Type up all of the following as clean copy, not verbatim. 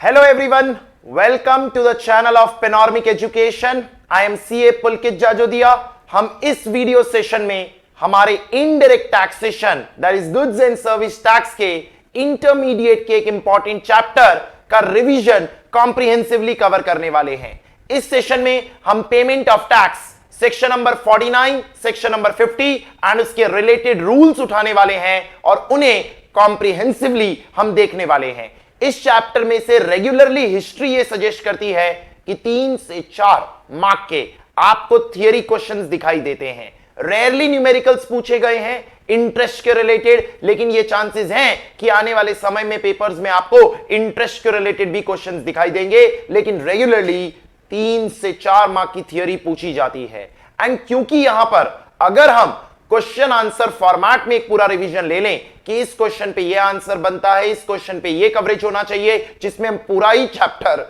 Hello everyone, welcome to the channel of Panoramic Education. I am CA पुलकित जाजोदिया. हम इस video session में हमारे indirect taxation that is goods and service tax के intermediate के एक important chapter का revision comprehensively cover करने वाले हैं. इस सेशन में हम payment of tax section number 49, section number 50 and उसके रिलेटेड रूल्स उठाने वाले हैं और उन्हें कॉम्प्रिहेंसिवली हम देखने वाले हैं. इस चैप्टर में से रेगुलरली हिस्ट्री ये सजेस्ट करती है कि 3 से 4 मार्क के आपको थियरी क्वेश्चंस दिखाई देते हैं. रेयरली न्यूमेरिकल्स पूछे गए हैं इंटरेस्ट के रिलेटेड, लेकिन ये चांसेस हैं कि आने वाले समय में पेपर्स में आपको इंटरेस्ट के रिलेटेड भी क्वेश्चंस दिखाई देंगे. लेकिन रेगुलरली 3 से 4 मार्क की थियरी पूछी जाती है. एंड क्योंकि यहां पर अगर हम क्वेश्चन आंसर फॉर्मेट में एक पूरा रिवीजन ले लें कि इस क्वेश्चन पे ये आंसर बनता है, इस क्वेश्चन पे ये कवरेज होना चाहिए, जिसमें हम पूरा ही चैप्टर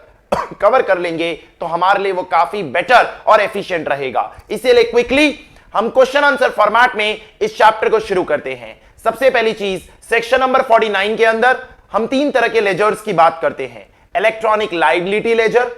कवर कर लेंगे, तो हमारे लिए वो काफी बेटर और एफिशिएंट रहेगा. इसीलिए क्विकली हम क्वेश्चन आंसर फॉर्मेट में इस चैप्टर को शुरू करते हैं. सबसे पहली चीज, सेक्शन नंबर 49 के अंदर हम 3 तरह के लेजर्स की बात करते हैं. Electronic liability ledger,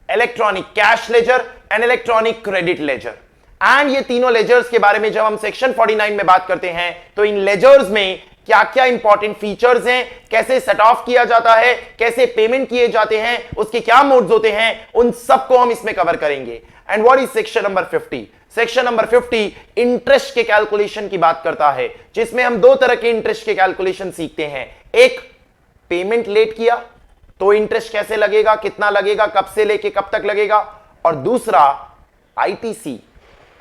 electronic cash ledger and electronic credit ledger. And ये तीनों लेजर्स के बारे में जब हम सेक्शन 49 में बात करते हैं तो इन लेजर्स में क्या क्या इंपॉर्टेंट फीचर्स हैं, कैसे सेट ऑफ किया जाता है, कैसे पेमेंट किए जाते हैं, उसके क्या मोड्स होते हैं, उन सबको हम इसमें कवर करेंगे. And what is section number 50? Section number 50 interest के कैलकुलेशन की बात करता है, जिसमें हम 2 तरह के इंटरेस्ट के कैलकुलेशन सीखते हैं. एक, पेमेंट लेट किया तो इंटरेस्ट कैसे लगेगा, कितना लगेगा, कब से लेके कब तक लगेगा. और दूसरा, आईटीसी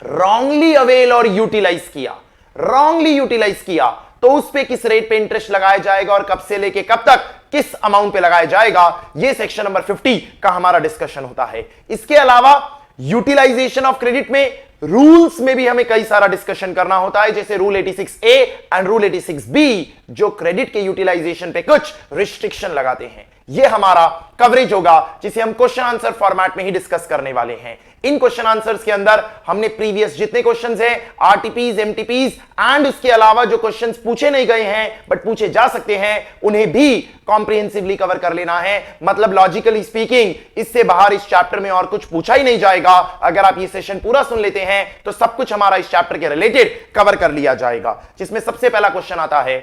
रॉन्गली अवेल और यूटिलाइज किया, रॉन्गली यूटिलाइज किया तो उस पे किस रेट पे इंटरेस्ट लगाया जाएगा और कब से लेके कब तक किस अमाउंट पे लगाया जाएगा. ये सेक्शन नंबर 50 का हमारा डिस्कशन होता है. इसके अलावा यूटिलाइजेशन ऑफ क्रेडिट में रूल्स में भी हमें कई सारा डिस्कशन करना होता है, जैसे rule 86A and rule 86B जो क्रेडिट के यूटिलाइजेशन पे कुछ रिस्ट्रिक्शन लगाते हैं. ये हमारा कवरेज होगा जिसे हम क्वेश्चन आंसर फॉर्मेट में ही डिस्कस करने वाले हैं. इन क्वेश्चन आंसर्स के अंदर हमने प्रीवियस जितने क्वेश्चंस हैं, आरटीपीज, एमटीपीज एंड उसके अलावा जो क्वेश्चंस पूछे नहीं गए हैं बट पूछे जा सकते हैं, उन्हें भी कॉम्प्रिहेंसिवली कवर कर लेना है. मतलब लॉजिकली स्पीकिंग इससे बाहर इस चैप्टर में और कुछ पूछा ही नहीं जाएगा. अगर आप ये सेशन पूरा सुन लेते हैं तो सब कुछ हमारा इस चैप्टर के रिलेटेड कवर कर लिया जाएगा. जिसमें सबसे पहला क्वेश्चन आता है,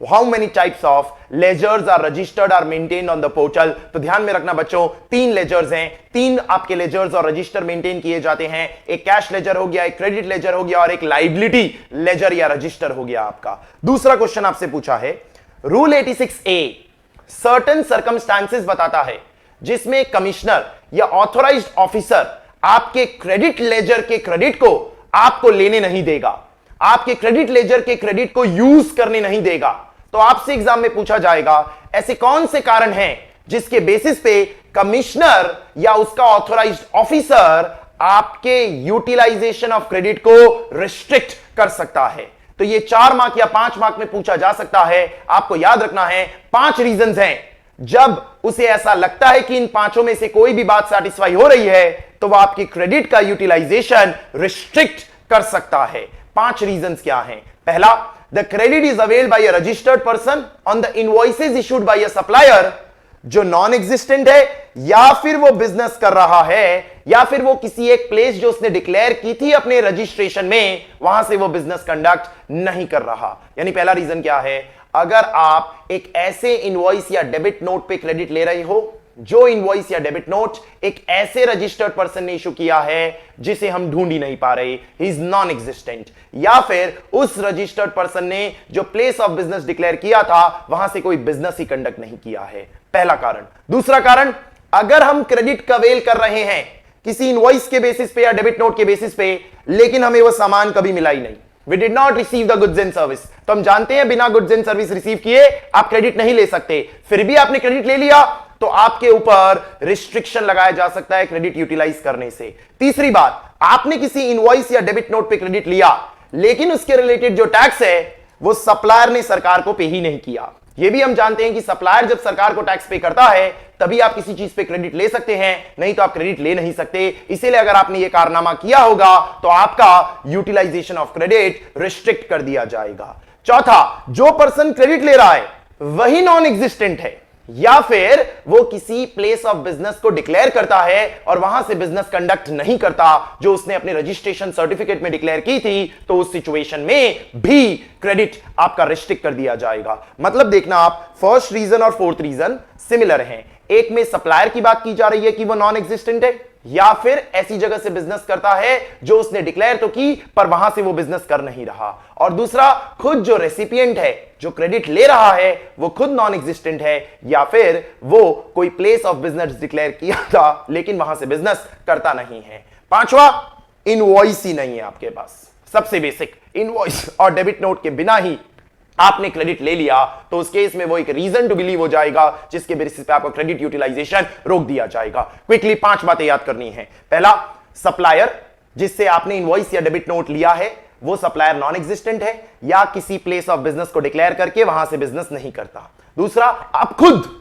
How many types of ledgers are registered or maintained on the portal? तो ध्यान में रखना बच्चों, 3 लेजर्स हैं, 3 आपके लेजर्स और रजिस्टर मेंटेन किए जाते हैं. एक कैश लेजर हो गया, एक क्रेडिट लेजर हो गया और एक लायबिलिटी लेजर या रजिस्टर हो गया आपका. दूसरा क्वेश्चन आपसे पूछा है, रूल 86A सर्टेन सर्कमस्टांसेस बताता है जिसमें कमिश्नर या ऑथोराइज्ड ऑफिसर आपके क्रेडिट लेजर के क्रेडिट को आपको लेने नहीं देगा, आपके क्रेडिट लेजर के क्रेडिट को यूज करने नहीं देगा. तो आपसे एग्जाम में पूछा जाएगा ऐसे कौन से कारण हैं जिसके बेसिस पे कमिश्नर या उसका ऑथोराइज्ड ऑफिसर आपके यूटिलाइजेशन ऑफ क्रेडिट को रिस्ट्रिक्ट कर सकता है. तो ये 4 मार्क या 5 मार्क में पूछा जा सकता है. आपको याद रखना है 5 रीजंस हैं. जब उसे ऐसा लगता है कि इन 5 में से कोई भी बात सेटिस्फाई हो रही है तो वह आपकी क्रेडिट का यूटिलाइजेशन रिस्ट्रिक्ट कर सकता है. 5 रीजंस क्या हैं? पहला, the credit is availed by a registered person on the invoices issued by a supplier जो नॉन एग्जिस्टेंट है, या फिर वो बिजनेस कर रहा है, या फिर वो किसी एक प्लेस जो उसने डिक्लेयर की थी अपने रजिस्ट्रेशन में वहां से वो बिजनेस कंडक्ट नहीं कर रहा. यानी पहला रीजन क्या है, अगर आप एक ऐसे इनवॉइस या डेबिट नोट पे क्रेडिट ले रहे हो जो इनवॉइस या डेबिट नोट एक ऐसे रजिस्टर्ड पर्सन ने इशू किया है जिसे हम ढूंढ ही नहीं पा रहे, ही इज नॉन एग्जिस्टेंट, या फिर उस रजिस्टर्ड पर्सन ने जो प्लेस ऑफ बिजनेस डिक्लेयर किया था वहां से कोई बिजनेस ही कंडक्ट नहीं किया है. पहला कारण. दूसरा कारण, अगर हम क्रेडिट का अवेल कर रहे हैं किसी इनवॉइस के बेसिस पे या डेबिट नोट के बेसिस पे, लेकिन हमें वो सामान कभी मिला ही नहीं, We did not receive the goods and service. तो हम जानते हैं बिना गुड्स एंड सर्विस रिसीव किए आप क्रेडिट नहीं ले सकते. फिर भी आपने क्रेडिट ले लिया तो आपके ऊपर रिस्ट्रिक्शन लगाया जा सकता है क्रेडिट यूटिलाइज करने से. तीसरी बात, आपने किसी इनवॉइस या डेबिट नोट पे क्रेडिट लिया लेकिन उसके रिलेटेड जो टैक्स है वो सप्लायर ने सरकार को पे ही नहीं किया. ये भी हम जानते हैं कि सप्लायर जब सरकार को टैक्स पे करता है तभी आप किसी चीज पे क्रेडिट ले सकते हैं, नहीं तो आप क्रेडिट ले नहीं सकते. इसीलिए अगर आपने ये कारनामा किया होगा तो आपका यूटिलाइजेशन ऑफ क्रेडिट रिस्ट्रिक्ट कर दिया जाएगा. चौथा, जो पर्सन क्रेडिट ले रहा है वही नॉन एग्जिस्टेंट है, या फिर वो किसी प्लेस ऑफ बिजनेस को डिक्लेयर करता है और वहां से बिजनेस कंडक्ट नहीं करता जो उसने अपने रजिस्ट्रेशन सर्टिफिकेट में डिक्लेयर की थी, तो उस सिचुएशन में भी क्रेडिट आपका रिस्ट्रिक्ट कर दिया जाएगा। मतलब देखना आप, फर्स्ट रीजन और फोर्थ रीजन सिमिलर हैं। एक में सप्लायर की बात की जा रही है कि वो नॉन एग्जिस्टेंट है, या फिर ऐसी जगह से बिजनेस करता है जो उसने डिक्लेयर तो की पर वहां से वो बिजनेस कर नहीं रहा, और दूसरा खुद जो रेसिपिएंट है, जो क्रेडिट ले रहा है, वो खुद नॉन एग्जिस्टेंट है, या फिर वो कोई प्लेस ऑफ बिजनेस डिक्लेयर किया था लेकिन वहां से बिजनेस करता नहीं है। पांचवा, इनवॉइस ही नहीं है आपके पास। सबसे बेसिक, इनवॉइस और डेबिट नोट के बिना ही आपने क्रेडिट ले लिया तो उस केस में वो एक रीजन टू बिलीव हो जाएगा जिसके बेसिस पे आपको क्रेडिट यूटिलाइजेशन रोक दिया जाएगा। क्विकली 5 बातें याद करनी है। पहला, सप्लायर जिससे आपने इनवॉइस या डेबिट नोट लिया है वो सप्लायर नॉन एग्जिस्टेंट है या किसी प्लेस ऑफ बिजनेस को डिक्लेयर करके वहां से बिजनेस नहीं करता। दूसरा, आप खुद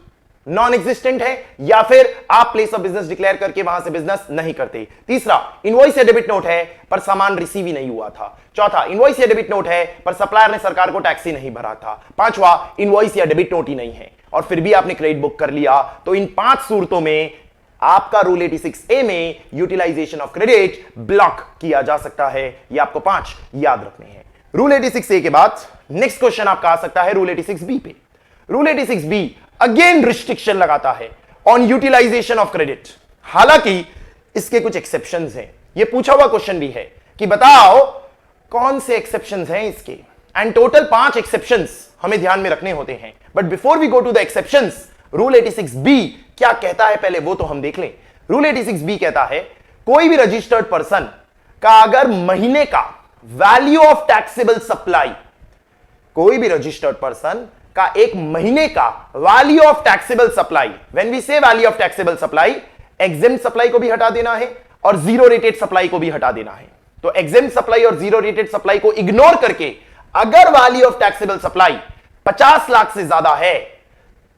नॉन एग्जिस्टेंट है या फिर आप प्लेस ऑफ बिजनेस डिक्लेयर करके वहां से बिजनेस नहीं करते। तीसरा, इनवॉइस या डेबिट नोट है पर सामान रिसीव ही नहीं हुआ था। चौथा, इनवॉइस या डेबिट नोट है पर सप्लायर ने सरकार को टैक्स ही नहीं भरा था। पांचवा, इनवॉइस या डेबिट नोट ही नहीं है और फिर भी आपने क्रेडिट बुक कर लिया। तो इन 5 सूरतों में आपका रूल 86A में यूटिलाइजेशन ऑफ क्रेडिट ब्लॉक किया जा सकता है। ये आपको 5 याद रखने हैं। रूल 86A के बाद नेक्स्ट क्वेश्चन आपका आ सकता है रूल 86B पे। रूल 86B अगेन रिस्ट्रिक्शन लगाता है ऑन यूटिलाइजेशन ऑफ क्रेडिट। हालांकि इसके कुछ एक्सेप्शंस हैं। ये पूछा हुआ क्वेश्चन भी है कि बताओ कौन से एक्सेप्शंस हैं इसके, एंड टोटल 5 एक्सेप्शंस हमें ध्यान में रखने होते हैं। But before we go to the exceptions, rule 86B क्या कहता है पहले वो तो हम देख लें। रूल 86B कहता है कोई भी रजिस्टर्ड पर्सन का अगर महीने का वैल्यू ऑफ टैक्सेबल सप्लाई, कोई भी रजिस्टर्ड पर्सन का एक महीने का value of taxable supply, when we say value of taxable supply, exempt supply को भी हटा देना है और जीरो रेटेड सप्लाई को भी हटा देना है। तो एग्जेम्प्ट सप्लाई और जीरो रेटेड सप्लाई को इग्नोर करके अगर value of taxable supply 50 lakh से ज्यादा है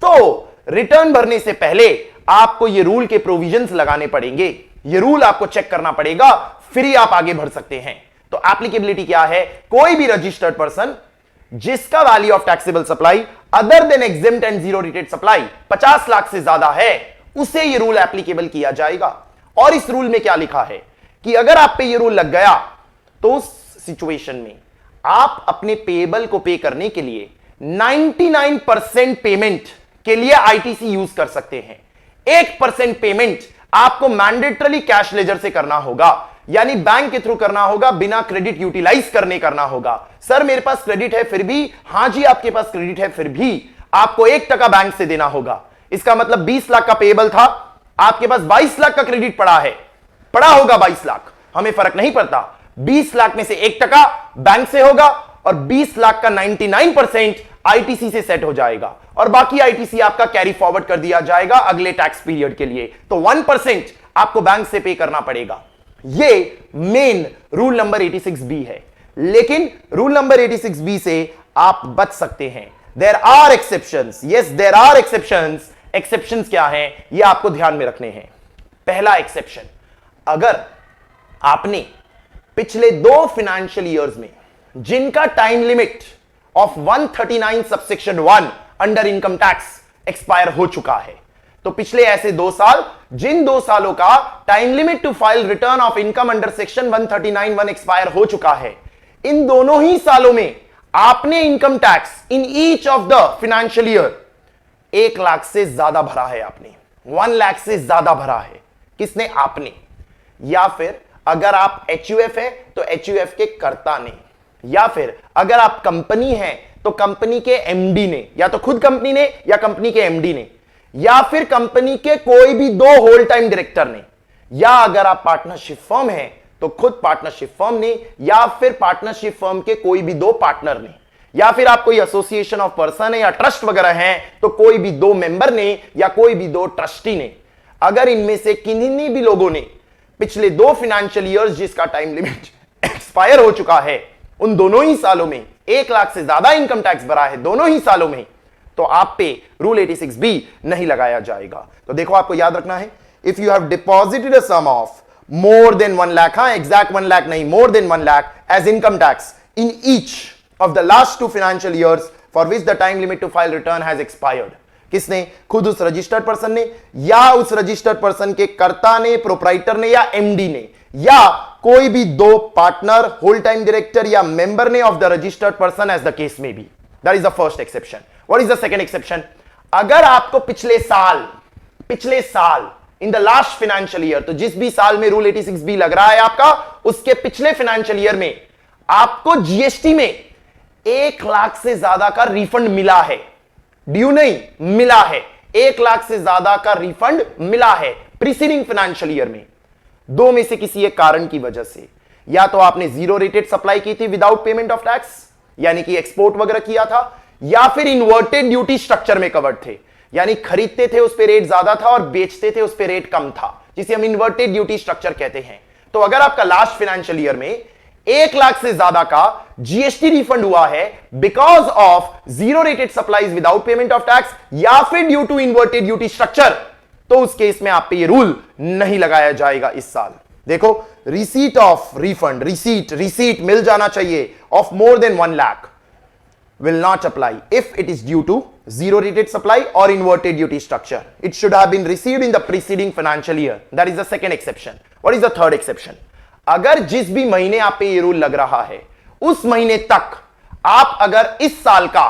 तो रिटर्न भरने से पहले आपको ये रूल के प्रोविजंस लगाने पड़ेंगे। ये रूल आपको चेक करना पड़ेगा, फिर ही आप आगे बढ़ सकते हैं। तो एप्लीकेबिलिटी क्या है, कोई भी रजिस्टर्ड पर्सन जिसका value of taxable supply other than exempt and zero rated supply 50 lakh से ज्यादा है, उसे यह रूल एप्लीकेबल किया जाएगा। और इस रूल में क्या लिखा है कि अगर आप पे यह रूल लग गया तो उस सिचुएशन में आप अपने पेएबल को पे करने के लिए 99% पेमेंट के लिए आईटीसी यूज कर सकते हैं। 1% पेमेंट आपको मैंडेटरली कैश लेजर से करना होगा, यानी बैंक के थ्रू करना होगा, बिना क्रेडिट यूटिलाइज करने करना होगा। सर मेरे पास क्रेडिट है फिर भी, हां जी आपके पास क्रेडिट है फिर भी आपको 1% बैंक से देना होगा। इसका मतलब 20 लाख का पेएबल था, आपके पास 22 लाख का क्रेडिट पड़ा है, पड़ा होगा 22 लाख, हमें फर्क नहीं पड़ता। 20 लाख में से 1% बैंक से होगा और 20 लाख का 99% आईटीसी से सेट हो जाएगा और बाकी आईटीसी आपका कैरी फॉरवर्ड कर दिया जाएगा अगले टैक्स पीरियड के लिए। तो 1% आपको बैंक से पे करना पड़ेगा। ये मेन रूल नंबर 86B है, लेकिन रूल नंबर 86B से आप बच सकते हैं। There are exceptions, yes there are exceptions. Exceptions क्या हैं ये आपको ध्यान में रखने हैं। पहला एक्सेप्शन, अगर आपने पिछले 2 फाइनेंशियल ईयर्स में जिनका time limit of 139 subsection 1 under income tax expire हो चुका है, तो पिछले ऐसे 2 साल, जिन 2 सालों का time limit to file return of income under section 139(1) expire हो चुका है, इन दोनों ही सालों में आपने income tax in each of the financial year 1 lakh से ज्यादा भरा है, आपने 1 लाख से ज्यादा भरा है। किसने? आपने। या फिर अगर आप एचयूएफ है तो एचयूएफ के कर्ता ने, या फिर अगर आप कंपनी है तो कंपनी के एमडी ने, या तो खुद कंपनी ने या कंपनी के एमडी ने, या फिर कंपनी के कोई भी 2 होल टाइम डायरेक्टर ने, या अगर आप पार्टनरशिप फर्म है तो खुद पार्टनरशिप फर्म ने, या फिर पार्टनरशिप फर्म के कोई भी 2 पार्टनर ने, या फिर आप कोई एसोसिएशन ऑफ पर्सन है या ट्रस्ट वगैरह हैं तो कोई भी 2 मेंबर ने या कोई भी 2 ट्रस्टी ने। अगर इनमें से किन्हीं भी लोगों ने पिछले 2 फाइनेंशियल ईयर्स जिसका टाइम लिमिट एक्सपायर हो चुका है, उन दोनों ही सालों में 1 लाख से ज्यादा इनकम टैक्स भरा है, दोनों ही सालों में, तो आप पे रूल 86B नहीं लगाया जाएगा। तो देखो आपको याद रखना है, if you have deposited a sum of more than 1 lakh, हां एग्जैक्ट 1 लाख नहीं, more than 1 lakh as income tax in each of the last 2 financial years for which the time limit to file return has expired, किसने? खुद उस registered person ने, या उस registered person के कर्ता ने, प्रोप्राइटर ने, या एमडी ने, या कोई भी दो पार्टनर, होल टाइम डायरेक्टर या मेंबर ने of the registered person as the case may be. That is the first exception. What is the second exception? अगर आपको पिछले साल in the last financial year, तो जिस भी साल में रूल 86B लग रहा है आपका, उसके पिछले फाइनेंशियल ईयर में आपको जीएसटी में 1 लाख से ज्यादा का रिफंड मिला है। ड्यू नहीं, मिला है। 1 लाख से ज्यादा का रिफंड मिला है प्रीसीडिंग फाइनेंशियल ईयर में। दो में से किसी एक कारण की वजह से, या तो आपने जीरो रेटेड सप्लाई की थी विदाउट पेमेंट ऑफ टैक्स, यानी कि एक्सपोर्ट वगैरह किया था, या फिर इन्वर्टेड ड्यूटी स्ट्रक्चर में कवर्ड थे, यानी खरीदते थे उस पे रेट ज्यादा था और बेचते थे उस पे रेट कम था, जिसे हम इन्वर्टेड ड्यूटी स्ट्रक्चर कहते हैं। तो अगर आपका लास्ट फाइनेंशियल ईयर में 1 लाख से ज्यादा का जीएसटी रिफंड हुआ है because of zero rated supplies without payment of tax, या फिर due to inverted duty structure, तो उस केस में आप पे ये रूल नहीं लगाया जाएगा इस साल। देखो, रिसीट ऑफ रिफंड, रिसीट मिल जाना चाहिए of more than 1 lakh will not apply if it is due to zero rated supply or inverted duty structure. It should have been received in the preceding financial year. That is the second exception. What is the third exception? अगर जिस भी महीने आप पे ये rule लग रहा है, उस महीने तक आप अगर इस साल का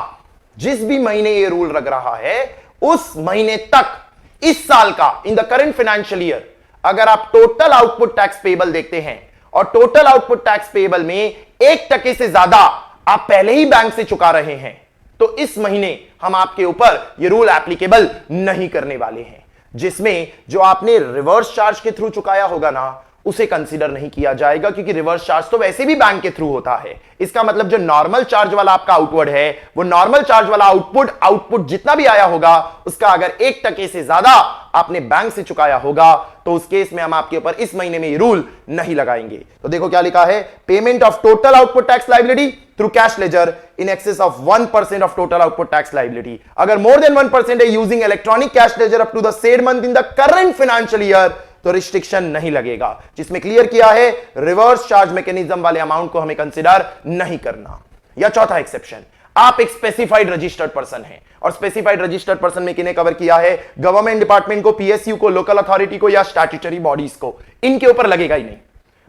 जिस भी महीने ये रूल लग रहा है, उस महीने तक इस साल का इन द करंट फाइनेंशियल ईयर अगर आप टोटल आउटपुट टैक्स पेबल देखते हैं और टोटल आउटपुट टैक्स पेबल में 1% से ज्यादा आप पहले ही बैंक से चुका रहे हैं, तो इस महीने हम आपके ऊपर यह रूल एप्लीकेबल नहीं करने वाले हैं। जिसमें जो आपने रिवर्स चार्ज के थ्रू चुकाया होगा ना, उसे कंसीडर नहीं किया जाएगा, क्योंकि रिवर्स चार्ज तो वैसे भी बैंक के थ्रू होता है। इसका मतलब जो नॉर्मल चार्ज वाला आपका आउटवर्ड है, वो नॉर्मल चार्ज वाला आउटपुट जितना भी आया होगा, उसका अगर 1% से ज्यादा आपने बैंक से चुकाया होगा, तो उस केस में हम आपके ऊपर इस महीने में ये रूल नहीं लगाएंगे। तो देखो क्या लिखा है, payment of total output tax liability through cash ledger in excess of 1% of total output tax liability. अगर मोर देन 1% है using electronic cash ledger up to the said month in the current financial year, तो restriction नहीं लगेगा। जिसमें clear किया है, reverse charge mechanism वाले amount को हमें कंसीडर नहीं करना। या चौथा एक्सेप्शन, आप एक स्पेसिफाइड रजिस्टर्ड पर्सन हैं, और स्पेसिफाइड रजिस्टर्ड पर्सन में किन्हें कवर किया है? गवर्नमेंट डिपार्टमेंट को, पीएसयू को, लोकल अथॉरिटी को, या स्टैट्यूटरी बॉडीज को। इनके ऊपर लगेगा ही नहीं,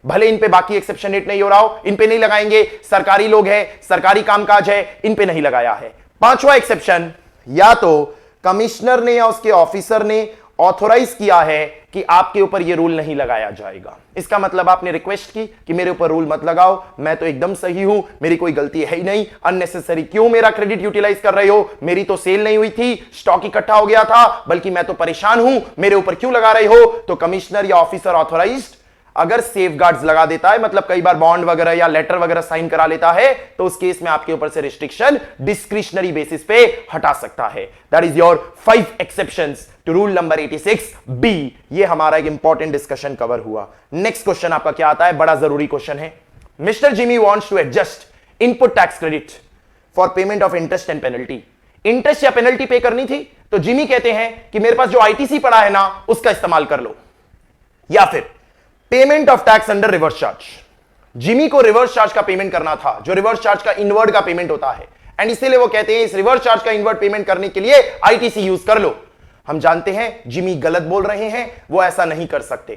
भले इन पे बाकी एक्सेप्शन रेट नहीं हो रहा हो, इन पे नहीं लगाएंगे। सरकारी लोग हैं, सरकारी कामकाज है, इन पे नहीं लगाया है। पांचवा एक्सेप्शन, या तो कमिश्नर ने या उसके ऑफिसर ने ऑथोराइज किया है कि आपके ऊपर यह रूल नहीं लगाया जाएगा। इसका मतलब आपने रिक्वेस्ट की कि मेरे ऊपर रूल मत लगाओ, मैं तो एकदम सही हूं, मेरी कोई गलती है ही नहीं, अननेसेसरी क्यों मेरा क्रेडिट यूटिलाइज कर रहे हो, मेरी तो सेल नहीं हुई थी, स्टॉक इकट्ठा हो गया था, बल्कि मैं तो परेशान हूं, मेरे ऊपर क्यों लगा रहे हो। तो कमिश्नर या ऑफिसर ऑथोराइज्ड अगर सेफगार्ड्स लगा देता है, मतलब कई बार बॉन्ड वगैरह या लेटर वगैरह साइन करा लेता है, तो उस केस में आपके ऊपर से रिस्ट्रिक्शन डिस्क्रिशनरी बेसिस पे हटा सकता है। That is your 5 exceptions to rule number 86B। ये हमारा एक इंपॉर्टेंट डिस्कशन कवर हुआ। नेक्स्ट क्वेश्चन आपका क्या आता है, बड़ा जरूरी क्वेश्चन है। Mister Jimmy wants to adjust input tax credit for payment of interest and penalty. Interest या पेनल्टी पे करनी थी, तो जिमी कहते हैं कि मेरे पास जो आईटीसी पड़ा है ना, उसका इस्तेमाल कर लो। या फिर payment of tax under reverse charge, Jimmy को रिवर्स चार्ज का पेमेंट करना था, जो रिवर्स चार्ज का इनवर्ड का पेमेंट होता है, एंड इसीलिए वो कहते हैं इस रिवर्स चार्ज का इनवर्ड पेमेंट करने के लिए आईटीसी यूज कर लो। हम जानते हैं जिमी गलत बोल रहे हैं, वो ऐसा नहीं कर सकते,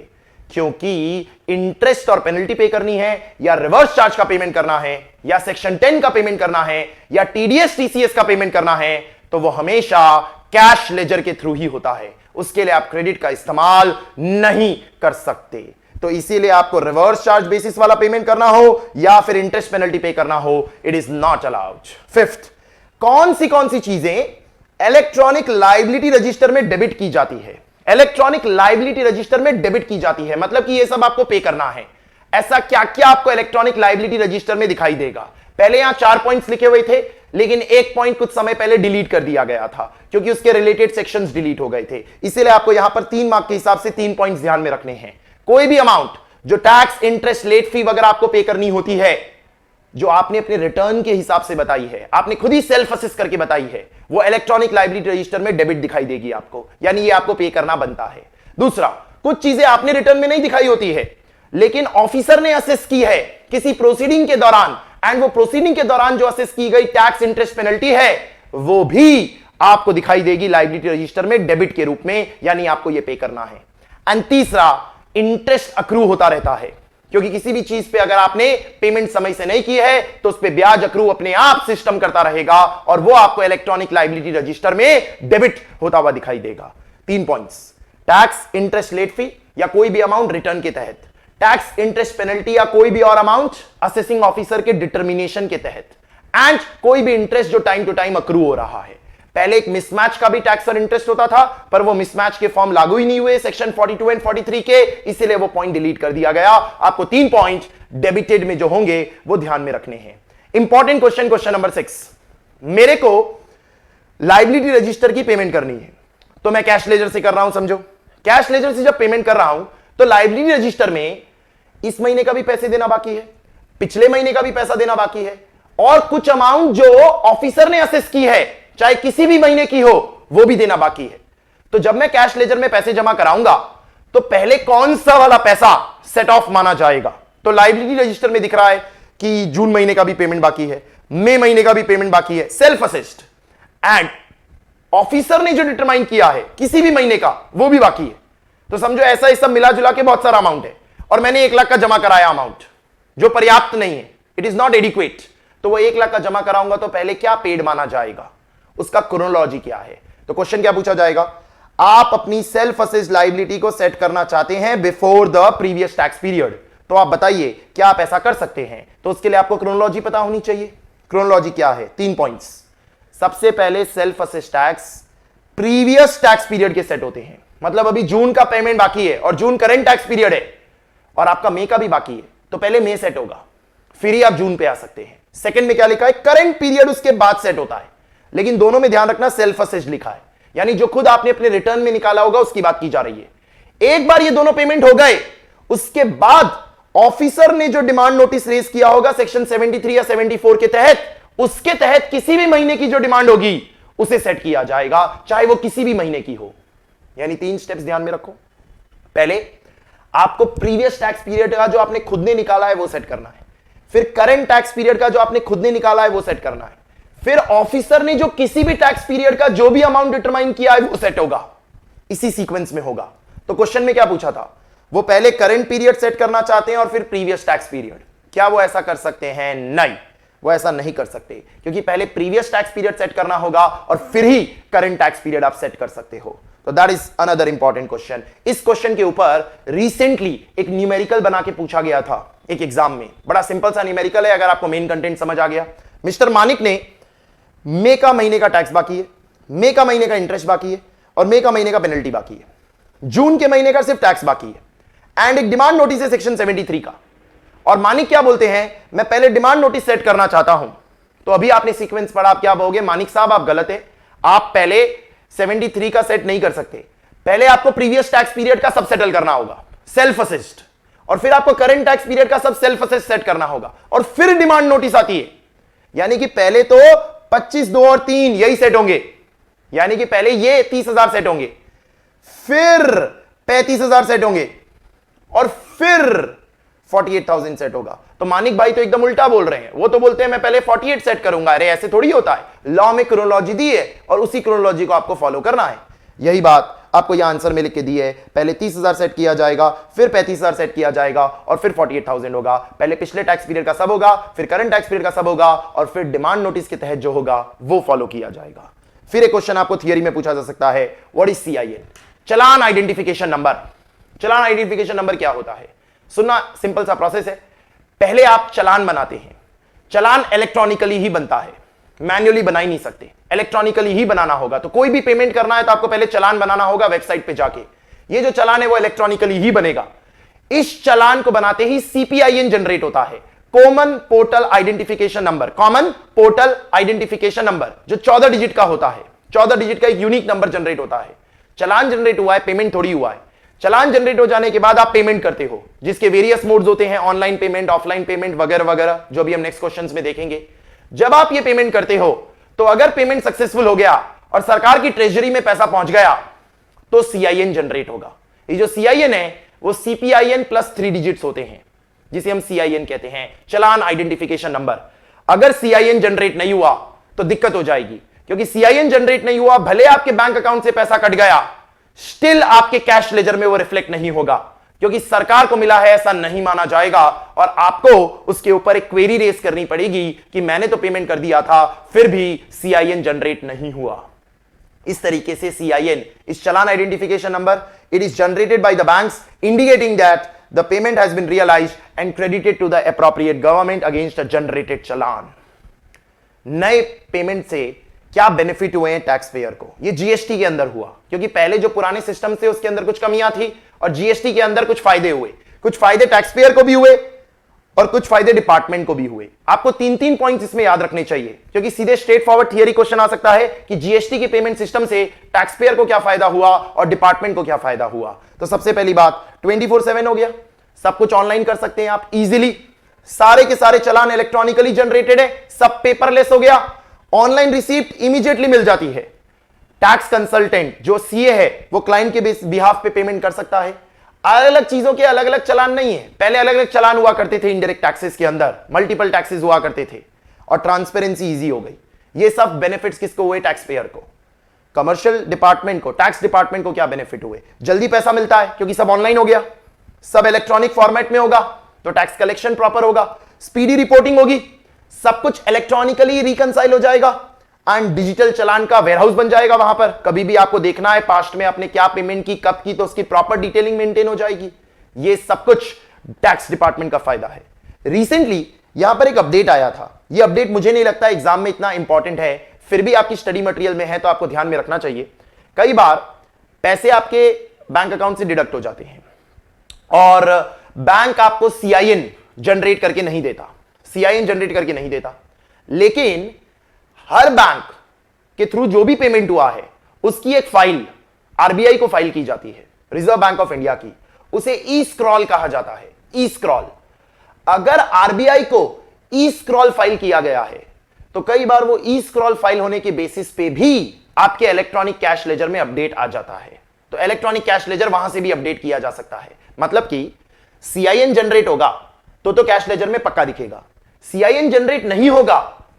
क्योंकि इंटरेस्ट और पेनल्टी पे करनी है, या रिवर्स चार्ज का पेमेंट करना है, या सेक्शन 10 का पेमेंट करना है, या टीडीएस टीसीएस का पेमेंट करना है, तो वो हमेशा कैश लेजर के थ्रू ही होता है। उसके लिए आप क्रेडिट का इस्तेमाल नहीं कर सकते। तो इसीलिए आपको रिवर्स चार्ज बेसिस वाला पेमेंट करना हो या फिर इंटरेस्ट पेनल्टी पे करना हो, it is not allowed. Fifth, कौन सी चीजें इलेक्ट्रॉनिक लायबिलिटी रजिस्टर में डेबिट की जाती है? इलेक्ट्रॉनिक लायबिलिटी रजिस्टर में डेबिट की जाती है, मतलब कि ये सब आपको पे करना है। ऐसा क्या क्या आपको इलेक्ट्रॉनिक लायबिलिटी रजिस्टर में दिखाई देगा? पहले यहां 4 पॉइंट्स लिखे हुए थे, लेकिन एक पॉइंट कुछ समय पहले डिलीट कर दिया गया था, क्योंकि उसके रिलेटेड सेक्शंस डिलीट हो गए थे। इसीलिए आपको यहां पर 3 मार्क के हिसाब से 3 पॉइंट्स ध्यान में रखने हैं। कोई भी अमाउंट जो टैक्स, इंटरेस्ट, लेट फी वगैरह आपको पे करनी होती है, जो आपने अपने रिटर्न के हिसाब से बताई है, आपने खुद ही सेल्फ असेस करके बताई है, वो इलेक्ट्रॉनिक लायबिलिटी रजिस्टर में डेबिट दिखाई देगी आपको, यानी ये आपको पे करना बनता है। दूसरा, कुछ चीजें आपने रिटर्न में नहीं दिखाई होती है, लेकिन ऑफिसर ने असेस की है किसी प्रोसीडिंग के दौरान, एंड वो प्रोसीडिंग के दौरान जो असेस की गई टैक्स, इंटरेस्ट, पेनल्टी है, वो भी आपको दिखाई देगी लायबिलिटी रजिस्टर में डेबिट के रूप में, यानी आपको यह पे करना है। एंड तीसरा, इंटरेस्ट अक्रू होता रहता है, क्योंकि किसी भी चीज पे अगर आपने पेमेंट समय से नहीं की है तो उस पे ब्याज अक्रू अपने आप सिस्टम करता रहेगा और वो आपको इलेक्ट्रॉनिक लायबिलिटी रजिस्टर में डेबिट होता हुआ दिखाई देगा। 3 points, tax, interest, late fee या कोई भी अमाउंट रिटर्न के तहत, टैक्स, इंटरेस्ट, पेनल्टी या कोई भी और अमाउंट असेसिंग ऑफिसर के डिटर्मिनेशन के तहत, एंड कोई भी इंटरेस्ट जो टाइम टू टाइम अक्रू हो रहा है। पहले एक मिसमैच का भी टैक्स और इंटरेस्ट होता था, पर वो मिसमैच के फॉर्म लागू ही नहीं हुए सेक्शन 42 एंड 43 के, इसीलिए वो पॉइंट डिलीट कर दिया गया। आपको 3 पॉइंट डेबिटेड में जो होंगे वो ध्यान में रखने हैं। इंपॉर्टेंट क्वेश्चन, क्वेश्चन नंबर 6, मेरे को लायबिलिटी रजिस्टर की पेमेंट करनी है, तो मैं कैश लेजर से कर रहा हूं। समझो, कैश लेजर से जब पेमेंट कर रहा हूं तो लायबिलिटी रजिस्टर में इस महीने का भी पैसे देना बाकी है, पिछले महीने का भी पैसा देना बाकी है, और कुछ अमाउंट जो ऑफिसर ने असेस की है चाहे किसी भी महीने की हो वो भी देना बाकी है। तो जब मैं कैश लेजर में पैसे जमा कराऊंगा तो पहले कौन सा वाला पैसा सेट ऑफ माना जाएगा? तो लायबिलिटी रजिस्टर में दिख रहा है कि जून महीने का भी पेमेंट बाकी है, मई महीने का भी पेमेंट बाकी है, सेल्फ असेस्ड, एंड ऑफिसर ने जो डिटरमाइन किया है किसी भी महीने का वो भी बाकी है। तो समझो ऐसा ही सब मिला जुला के बहुत सारा अमाउंट है और मैंने 1 लाख का जमा कराया अमाउंट जो पर्याप्त नहीं है, इट इज नॉट एडिक्वेट, तो वो 1 लाख का जमा कराऊंगा तो पहले क्या पेड माना जाएगा, उसका क्रोनोलॉजी क्या है? तो क्वेश्चन क्या पूछा जाएगा, आप अपनी सेल्फ असेस्ड लायबिलिटी को सेट करना चाहते हैं before the previous tax period, तो आप बताइए क्या आप ऐसा कर सकते हैं? तो उसके लिए आपको क्रोनोलॉजी पता होनी चाहिए। क्रोनोलॉजी क्या है? 3 पॉइंट्स। सबसे पहले self assessed tax previous tax period के सेट होते हैं, मतलब अभी जून का पेमेंट बाकी है और जून करंट टैक्स पीरियड है और आपका मई का भी बाकी है, तो पहले मई सेट होगा फिर ही आप जून पे आ सकते हैं। सेकंड में क्या लिखा है? करंट पीरियड उसके बाद सेट होता है, लेकिन दोनों में ध्यान रखना सेल्फ असेस्ड लिखा है, यानी जो खुद आपने अपने रिटर्न में निकाला होगा उसकी बात की जा रही है। एक बार ये दोनों पेमेंट हो गए उसके बाद ऑफिसर ने जो डिमांड नोटिस रेज किया होगा सेक्शन 73 या 74 के तहत, उसके तहत किसी भी महीने की जो डिमांड होगी उसे सेट किया जाएगा, चाहे वो किसी भी महीने की हो। यानी 3 स्टेप्स ध्यान में रखो। पहले आपको प्रीवियस टैक्स पीरियड का जो आपने खुद ने निकाला है वो सेट करना है, फिर करंट टैक्स पीरियड का जो आपने खुद ने निकाला है वो सेट करना है, फिर ऑफिसर ने जो किसी भी टैक्स पीरियड का जो भी अमाउंट डिटरमाइन किया है वो सेट होगा, इसी सीक्वेंस में होगा। तो क्वेश्चन में क्या पूछा था? वो पहले करंट पीरियड सेट करना चाहते हैं और फिर प्रीवियस टैक्स पीरियड। क्या वो ऐसा कर सकते हैं? नहीं, वो ऐसा नहीं कर सकते, क्योंकि पहले प्रीवियस टैक्स पीरियड सेट करना होगा और फिर ही करंट टैक्स पीरियड आप सेट कर सकते हो। तो that is another important question. इस क्वेश्चन के ऊपर रिसेंटली एक न्यूमेरिकल बना के पूछा गया था एक एग्जाम में, बड़ा सिंपल सा न्यूमेरिकल है, अगर आपको मेन कंटेंट समझ आ गया। मिस्टर मानिक ने मई का महीने का टैक्स बाकी है, मई का महीने का इंटरेस्ट बाकी है और मई का महीने का पेनल्टी बाकी है, जून के महीने का सिर्फ टैक्स बाकी है, एंड एक डिमांड नोटिस है सेक्शन 73 का। और मानिक क्या बोलते हैं, मैं पहले डिमांड नोटिस सेट करना चाहता हूं। तो अभी आपने सीक्वेंस पढ़ा, आप क्या बोलोगे? मानिक साहब आप गलत है, आप पहले 73 का सेट नहीं कर सकते, पहले आपको प्रीवियस टैक्स पीरियड का सब सेटल करना होगा सेल्फ असेस्ड, और फिर आपको करंट टैक्स पीरियड का सब सेल्फ असेस्ड सेट करना होगा और फिर डिमांड नोटिस आती है। यानी कि पहले तो 25, 2 और 3 यही सेट होंगे, यानी कि पहले ये 30,000 सेट होंगे, फिर 35,000 सेट होंगे और फिर 48,000 सेट होगा। तो मानिक भाई तो एकदम उल्टा बोल रहे हैं, वो तो बोलते हैं मैं पहले 48 सेट करूंगा। अरे ऐसे थोड़ी होता है, लॉ में क्रोनोलॉजी दी है और उसी क्रोनोलॉजी को आपको फॉलो करना है। यही बात आपको यह आंसर में लिख के दी है, पहले 30,000 सेट किया जाएगा, फिर 35,000 सेट किया जाएगा और फिर 48,000 होगा। पहले पिछले टैक्स पीरियड का सब होगा, फिर करंट टैक्स पीरियड का सब होगा और फिर डिमांड नोटिस के तहत जो होगा वो फॉलो किया जाएगा। फिर एक क्वेश्चन आपको थियरी में पूछा जा सकता है, what is CIN? Challan identification number. Challan identification number क्या होता है? सुनना, सिंपल सा प्रोसेस है। पहले आप चलान बनाते हैं, चलान इलेक्ट्रॉनिकली ही बनता है, मैन्युअली बना ही नहीं सकते, इलेक्ट्रॉनिकली ही बनाना होगा। तो कोई भी पेमेंट करना है तो आपको पहले चलान बनाना होगा वेबसाइट पे जाके। ये जो चलान है वो इलेक्ट्रॉनिकली ही बनेगा। इस चलान को बनाते ही CPIN जनरेट होता है, common portal identification number. Common portal identification number जो 14 डिजिट का होता है, 14 डिजिट का एक यूनिक नंबर जनरेट होता है। चलान जनरेट हुआ है, पेमेंट थोड़ी हुआ है। चलान जनरेट हो जाने के बाद आप पेमेंट करते हो, जिसके वेरियस मोड्स होते हैं, ऑनलाइन पेमेंट, ऑफलाइन पेमेंट वगैरह वगैरह, जो भी हम नेक्स्ट क्वेश्चंस में देखेंगे। जब आप ये पेमेंट करते हो तो अगर पेमेंट सक्सेसफुल हो गया और सरकार की ट्रेजरी में पैसा पहुंच गया तो CIN जनरेट होगा। ये जो CIN है वो CPIN प्लस 3 डिजिट्स होते हैं, जिसे हम CIN कहते हैं, चलान आइडेंटिफिकेशन नंबर। अगर CIN जनरेट नहीं हुआ तो दिक्कत हो जाएगी, क्योंकि सीआईएन जनरेट नहीं हुआ, भले आपके बैंक अकाउंट से पैसा कट गया, स्टिल आपके कैश लेजर में वो रिफ्लेक्ट नहीं होगा, क्योंकि सरकार को मिला है ऐसा नहीं माना जाएगा और आपको उसके ऊपर एक क्वेरी रेज करनी पड़ेगी कि मैंने तो पेमेंट कर दिया था फिर भी सीआईएन जनरेट नहीं हुआ। इस तरीके से CIN is challan identification number, it is generated by the banks indicating that the payment has been realised and credited to the appropriate government against a generated challan. नए पेमेंट से क्या बेनिफिट हुए हैं टैक्स पेयर को? ये जीएसटी के अंदर हुआ, क्योंकि पहले जो पुराने सिस्टम थे उसके अंदर कुछ कमियां थी और जीएसटी के अंदर कुछ फायदे हुए। कुछ फायदे टैक्स पेयर को भी हुए और कुछ फायदे डिपार्टमेंट को भी हुए। आपको तीन तीन पॉइंट्स इसमें याद रखने चाहिए, क्योंकि सीधे स्ट्रेट फॉरवर्ड थियरी क्वेश्चन आ सकता है कि जीएसटी के पेमेंट सिस्टम से टैक्स पेयर को क्या फायदा हुआ और डिपार्टमेंट को क्या फायदा हुआ। तो सबसे पहली बात 24/7 हो गया, सब कुछ ऑनलाइन कर सकते हैं आप इजीली, सारे के सारे चालान इलेक्ट्रॉनिकली जनरेटेड है, सब पेपरलेस हो गया, ऑनलाइन रिसीप्ट इमीडिएटली मिल जाती है। टैक्स कंसल्टेंट जो सीए है वो क्लाइंट के बिहाफ पे पेमेंट कर सकता है। अलग अलग चीजों के अलग अलग चालान नहीं है, पहले अलग अलग चालान हुआ करते थे इनडायरेक्ट टैक्सेस के अंदर, मल्टीपल टैक्सेस हुआ करते थे और ट्रांसपेरेंसी इजी हो गई। ये सब बेनिफिट्स किसको हुए? टैक्स पेयर को। कमर्शियल डिपार्टमेंट को, टैक्स डिपार्टमेंट को क्या बेनिफिट हुए? जल्दी पैसा मिलता है क्योंकि सब ऑनलाइन हो गया, सब इलेक्ट्रॉनिक फॉर्मेट में होगा तो टैक्स कलेक्शन प्रॉपर होगा, स्पीडी रिपोर्टिंग होगी, सब कुछ इलेक्ट्रॉनिकली रिकंसाइल हो जाएगा एंड डिजिटल चालान का वेयरहाउस बन जाएगा। वहां पर कभी भी आपको देखना है पास्ट में आपने क्या पेमेंट की, कब की, तो उसकी प्रॉपर डिटेलिंग मेंटेन हो जाएगी। ये सब कुछ टैक्स डिपार्टमेंट का फायदा है। रिसेंटली यहां पर एक अपडेट आया था, ये अपडेट मुझे नहीं लगता एग्जाम में इतना इंपॉर्टेंट है, फिर भी आपकी स्टडी मटेरियल में है तो आपको ध्यान में रखना चाहिए। कई बार पैसे आपके बैंक अकाउंट से डिडक्ट हो जाते हैं और बैंक आपको सीआईएन जनरेट करके नहीं देता, सीआईएन जनरेट करके नहीं देता, लेकिन हर बैंक के थ्रू जो भी पेमेंट हुआ है उसकी एक फाइल आरबीआई को फाइल की जाती है, रिजर्व बैंक ऑफ इंडिया की, उसे ई स्क्रॉल कहा जाता है। ई स्क्रॉल, अगर आरबीआई को ई स्क्रॉल फाइल किया गया है तो कई बार वो ई स्क्रॉल फाइल होने के बेसिस पे भी आपके इलेक्ट्रॉनिक कैश लेजर में अपडेट आ जाता है, तो इलेक्ट्रॉनिक कैश लेजर वहां से भी अपडेट किया जा सकता है। मतलब कि सीआईएन जनरेट होगा तो कैश लेजर में पक्का दिखेगा, सीआईएन जनरेट नहीं होगा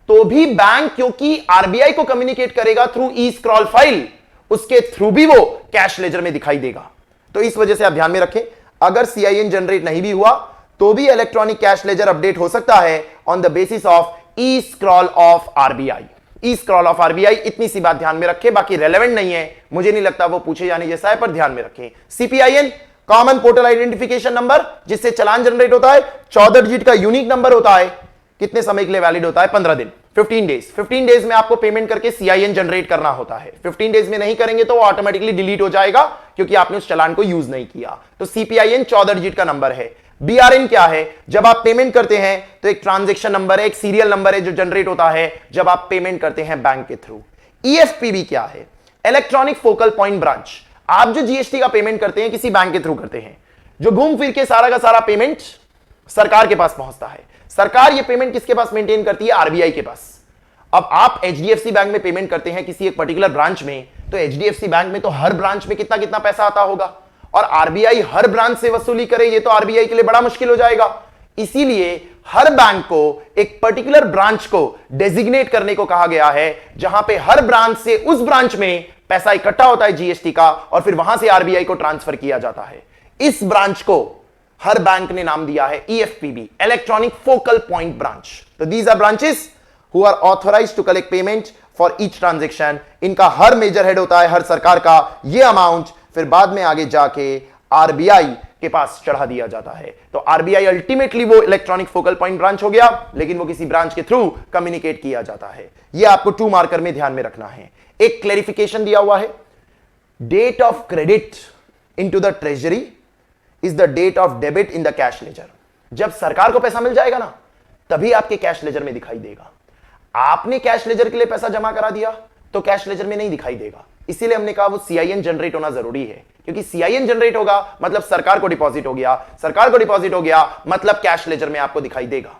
तो भी बैंक क्योंकि आरबीआई को कम्युनिकेट करेगा थ्रू ई स्क्रॉल फाइल, उसके थ्रू भी वो कैश लेजर में दिखाई देगा। तो इस वजह से आप ध्यान में रखें, अगर सीआईएन जनरेट नहीं भी हुआ तो भी इलेक्ट्रॉनिक कैश लेजर अपडेट हो सकता है on the basis of E scroll of RBI. E scroll of RBI, इतनी सी बात ध्यान में रखें, बाकी रेलेवेंट नहीं है, मुझे नहीं लगता वो पूछे जाने जैसा है, पर ध्यान में रखें। सीपीआईएन कॉमन पोर्टल आइडेंटिफिकेशन नंबर, जिससे चालान जनरेट होता है, 14 डिजिट का यूनिक नंबर होता है, कितने समय के लिए वैलिड होता है? 15 दिन, 15 डेज। 15 डेज में आपको पेमेंट करके सीआईएन जनरेट करना होता है। 15 डेज में नहीं करेंगे तो वो ऑटोमेटिकली डिलीट हो जाएगा क्योंकि आपने उस चालान को यूज नहीं किया। तो सीपीआईएन 14 डिजिट का नंबर है। बीआरएन क्या है? जब आप पेमेंट करते हैं तो एक ट्रांजैक्शन नंबर है, एक सीरियल नंबर है जो जनरेट होता है जब आप पेमेंट करते हैं बैंक के थ्रू। ईएफपीबी क्या है? Electronic focal point branch. आप जो जीएसटी का पेमेंट करते हैं किसी बैंक के थ्रू करते हैं, जो घूम फिर के सारा का सारा पेमेंट सरकार के पास पहुंचता है। सरकार ये पेमेंट किसके पास मेंटेन करती है? आरबीआई के पास। अब आप एचडीएफसी बैंक में पेमेंट करते हैं किसी एक पर्टिकुलर ब्रांच में, तो एचडीएफसी बैंक में तो हर ब्रांच में कितना कितना पैसा आता होगा, और आरबीआई हर ब्रांच से वसूली करे ये तो आरबीआई के लिए बड़ा मुश्किल हो जाएगा। इसीलिए हर बैंक को एक पर्टिकुलर ब्रांच को डेजिग्नेट करने को कहा गया है, जहां पे हर ब्रांच से उस ब्रांच में पैसा इकट्ठा होता है जीएसटी का और फिर वहां से आरबीआई को ट्रांसफर किया जाता है। इस ब्रांच को हर बैंक ने नाम दिया है EFPB, electronic focal point branch. तो these are branches who are authorised to collect payment for each transaction. इनका हर मेजर हेड होता है हर सरकार का, ये अमाउंट फिर बाद में आगे जाके आरबीआई के पास चढ़ा दिया जाता है। तो आरबीआई अल्टीमेटली वो इलेक्ट्रॉनिक फोकल पॉइंट ब्रांच हो गया, लेकिन वो किसी ब्रांच के थ्रू कम्युनिकेट किया जाता है। ये आपको 2 मार्कर में ध्यान में रखना है। एक क्लेरिफिकेशन दिया हुआ है, date of credit into the treasury is the date of debit in the cash ledger. जब सरकार को पैसा मिल जाएगा ना, तभी आपके कैश लेजर में दिखाई देगा। आपने कैश लेजर के लिए पैसा जमा करा दिया तो कैश लेजर में नहीं दिखाई देगा। इसीलिए हमने कहा वो सीआईएन जनरेट होना जरूरी है, क्योंकि सीआईएन जनरेट होगा मतलब सरकार को डिपॉजिट हो गया, सरकार को डिपॉजिट हो गया मतलब कैश लेजर में आपको दिखाई देगा।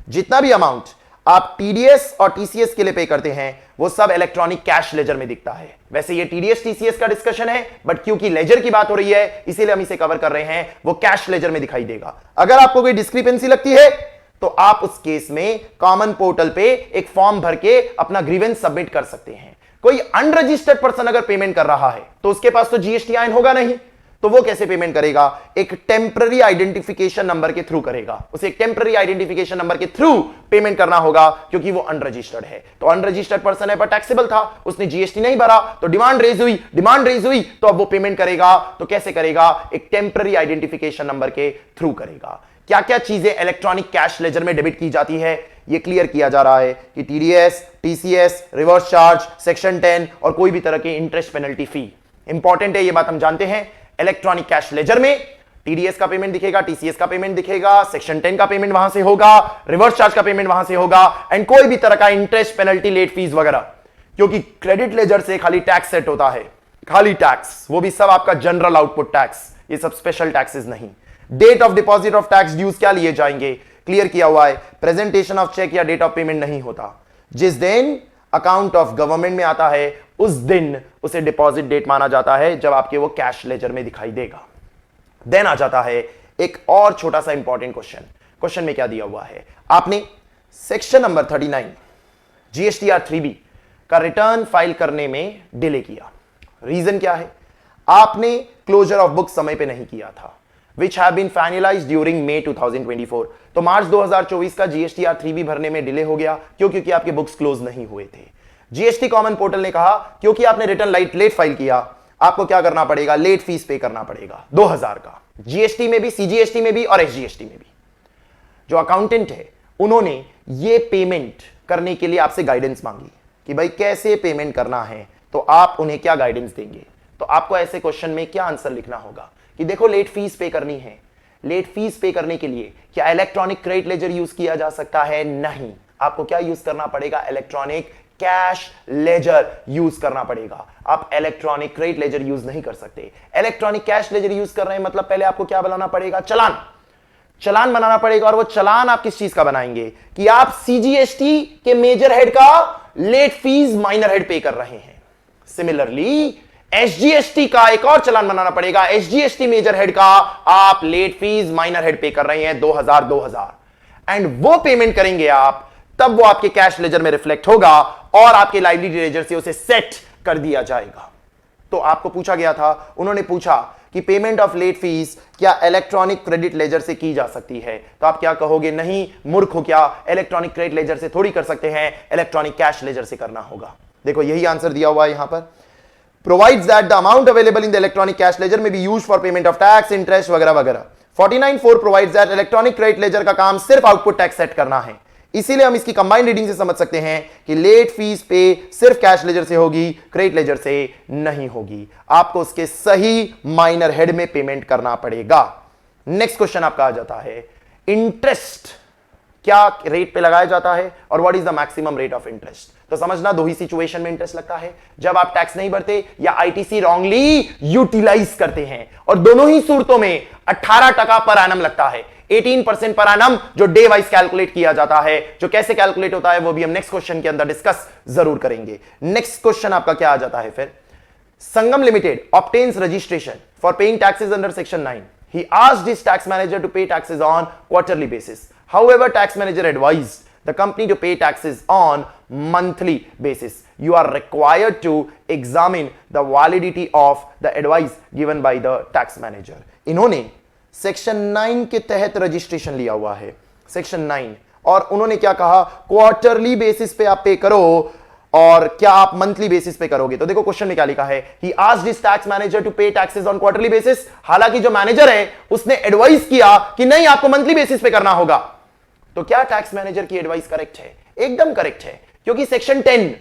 जितना भी अमाउंट आप टीडीएस और टीसीएस के लिए पे करते हैं वो सब इलेक्ट्रॉनिक कैश लेजर में दिखता है। वैसे ये टीडीएस टीसीएस का डिस्कशन है, बट क्योंकि लेजर की बात हो रही है इसीलिए हम इसे कवर कर रहे हैं, वो कैश लेजर में दिखाई देगा। अगर आपको कोई डिस्क्रिपेंसी लगती है तो आप उस केस में कॉमन पोर्टल पे एक फॉर्म भर के अपना ग्रीवेंस सबमिट कर सकते हैं। कोई अनरजिस्टर्ड पर्सन अगर पेमेंट कर रहा है तो उसके पास तो जीएसटी आइन होगा नहीं, तो वो कैसे पेमेंट करेगा? एक टेम्पररी आइडेंटिफिकेशन नंबर के थ्रू करेगा। उसे एक टेम्पररी आइडेंटिफिकेशन नंबर के थ्रू पेमेंट करना होगा, क्योंकि वो अनरजिस्टर्ड है। तो अनरजिस्टर्ड पर्सन है पर टैक्सेबल था, उसने जीएसटी नहीं भरा, तो डिमांड रेज हुई, तो अब वो पेमेंट करेगा। तो कैसे करेगा? एक टेम्पररी आइडेंटिफिकेशन नंबर के थ्रू करेगा। क्या क्या चीजें इलेक्ट्रॉनिक कैश लेजर में डेबिट की जाती है, ये क्लियर किया जा रहा है कि TDS, TCS, reverse charge, section 10 और कोई भी तरह की इंटरेस्ट पेनल्टी फी। इंपॉर्टेंट है, ये बात हम जानते हैं। इलेक्ट्रॉनिक कैश लेजर में टीडीएस का पेमेंट दिखेगा, टीसीएस का पेमेंट दिखेगा, सेक्शन 10 का पेमेंट वहां से होगा, रिवर्स चार्ज का पेमेंट वहां से होगा, एंड कोई भी तरह का इंटरेस्ट पेनल्टी लेट फीस वगैरह। क्योंकि क्रेडिट लेजर से खाली टैक्स सेट होता है, खाली टैक्स, वो भी सब आपका जनरल आउटपुट टैक्स, ये सब स्पेशल टैक्सेस नहीं। Date of deposit of tax dues क्या लिए जाएंगे, क्लियर किया हुआ है। प्रेजेंटेशन ऑफ चेक या डेट ऑफ पेमेंट नहीं होता। जिस दिन अकाउंट ऑफ गवर्नमेंट में आता है उस दिन उसे डिपॉजिट डेट माना जाता है, जब आपके वो कैश लेजर में दिखाई देगा। देन आ जाता है एक और छोटा सा इंपॉर्टेंट क्वेश्चन में क्या दिया हुआ है, आपने सेक्शन नंबर 39 जीएसटीआर 3B का रिटर्न फाइल करने में डिले किया। रीजन क्या है? आपने क्लोजर ऑफ बुक समय पे नहीं किया था, which have been finalized during May 2024। तो मार्च 2024 का जीएसटीआर 3B भरने में डिले हो गया। क्योंकि आपके बुक्स क्लोज नहीं हुए थे। जीएसटी कॉमन पोर्टल ने कहा क्योंकि आपने रिटर्न लेट फाइल किया, आपको क्या करना पड़ेगा? लेट फीस पे करना पड़ेगा 2000 का, जीएसटी में भी, सीजीएसटी में भी और एसजीएसटी में भी। जो अकाउंटेंट है उन्होंने ये पेमेंट करने के लिए आपसे गाइडेंस मांगी कि भाई कैसे पेमेंट करना है, तो आप उन्हें क्या गाइडेंस देंगे? तो आपको ऐसे क्वेश्चन में क्या आंसर लिखना होगा कि देखो लेट फीस पे करनी है। लेट फीस पे करने के लिए क्या इलेक्ट्रॉनिक क्रेडिट लेजर यूज किया जा सकता है? नहीं। आपको क्या यूज करना पड़ेगा? इलेक्ट्रॉनिक कैश लेजर यूज करना पड़ेगा। आप इलेक्ट्रॉनिक क्रेडिट लेजर यूज नहीं कर सकते। इलेक्ट्रॉनिक कैश लेजर यूज कर रहे हैं मतलब पहले आपको क्या बनाना पड़ेगा? चलान बनाना पड़ेगा। और वो चलान आप किस चीज का बनाएंगे कि आप सीजीएसटी के मेजर हेड का लेट फीस माइनर हेड पे कर रहे हैं। सिमिलरली एसजीएसटी का एक और चलान बनाना पड़ेगा। एसजीएसटी मेजर हेड का आप लेट फीस माइनर हेड पे कर रहे हैं 2000 एंड वो पेमेंट करेंगे आप, तब वो आपके कैश लेजर में रिफ्लेक्ट होगा और आपके लाइबिलिटी लेजर से उसे सेट कर दिया जाएगा। तो आपको पूछा गया था, उन्होंने पूछा कि पेमेंट ऑफ लेट फीस क्या इलेक्ट्रॉनिक क्रेडिट लेजर से की जा सकती है? तो आप क्या कहोगे? नहीं मूर्ख हो क्या, इलेक्ट्रॉनिक क्रेडिट लेजर से थोड़ी कर सकते हैं, इलेक्ट्रॉनिक कैश लेजर से करना होगा। देखो यही आंसर दिया हुआ है यहां पर। Provides that the amount available in the electronic cash ledger may be used for payment of tax, interest वगैरह वगैरह। 49(4) provides that electronic credit ledger का काम सिर्फ आउटपुट टैक्स सेट करना है। इसीलिए हम इसकी कंबाइंड रीडिंग से समझ सकते हैं कि लेट फीस पे सिर्फ कैश लेजर से होगी, क्रेडिट लेजर से नहीं होगी। आपको उसके सही माइनर हेड में पेमेंट करना पड़ेगा। नेक्स्ट क्वेश्चन आपका आ जाता है, इंटरेस्ट क्या रेट पे लगाया जाता है और what is the maximum rate of interest? तो समझना, दो ही सिचुएशन में इंटरेस्ट लगता है, जब आप टैक्स नहीं भरते या आईटीसी रॉन्गली यूटिलाइज करते हैं, और दोनों ही सूरतों में 18% पर एनम लगता है। 18% पर एनम जो डे वाइज कैलकुलेट किया जाता है। जो कैसे कैलकुलेट होता है वो भी हम नेक्स्ट क्वेश्चन के अंदर डिस्कस जरूर करेंगे। नेक्स्ट क्वेश्चन आपका क्या आ जाता है फिर, संगम limited obtains registration for paying taxes under section 9. He asked his tax manager to pay taxes on quarterly basis. However, tax manager advised the company to pay taxes on monthly basis. You are required to examine the validity of the advice given by the tax manager. इन्होंने section 9 के तहत registration लिया हुआ है, section 9, और उन्होंने क्या कहा, क्वार्टरली बेसिस पे आप पे करो, और क्या आप मंथली बेसिस पे करोगे? तो देखो क्वेश्चन में क्या लिखा है, he asked his tax manager to pay taxes on quarterly basis. हालांकि जो मैनेजर है उसने एडवाइस किया कि नहीं आपको मंथली बेसिस पे करना होगा। तो क्या टैक्स मैनेजर की एडवाइस करेक्ट है? एकदम करेक्ट है, क्योंकि सेक्शन 10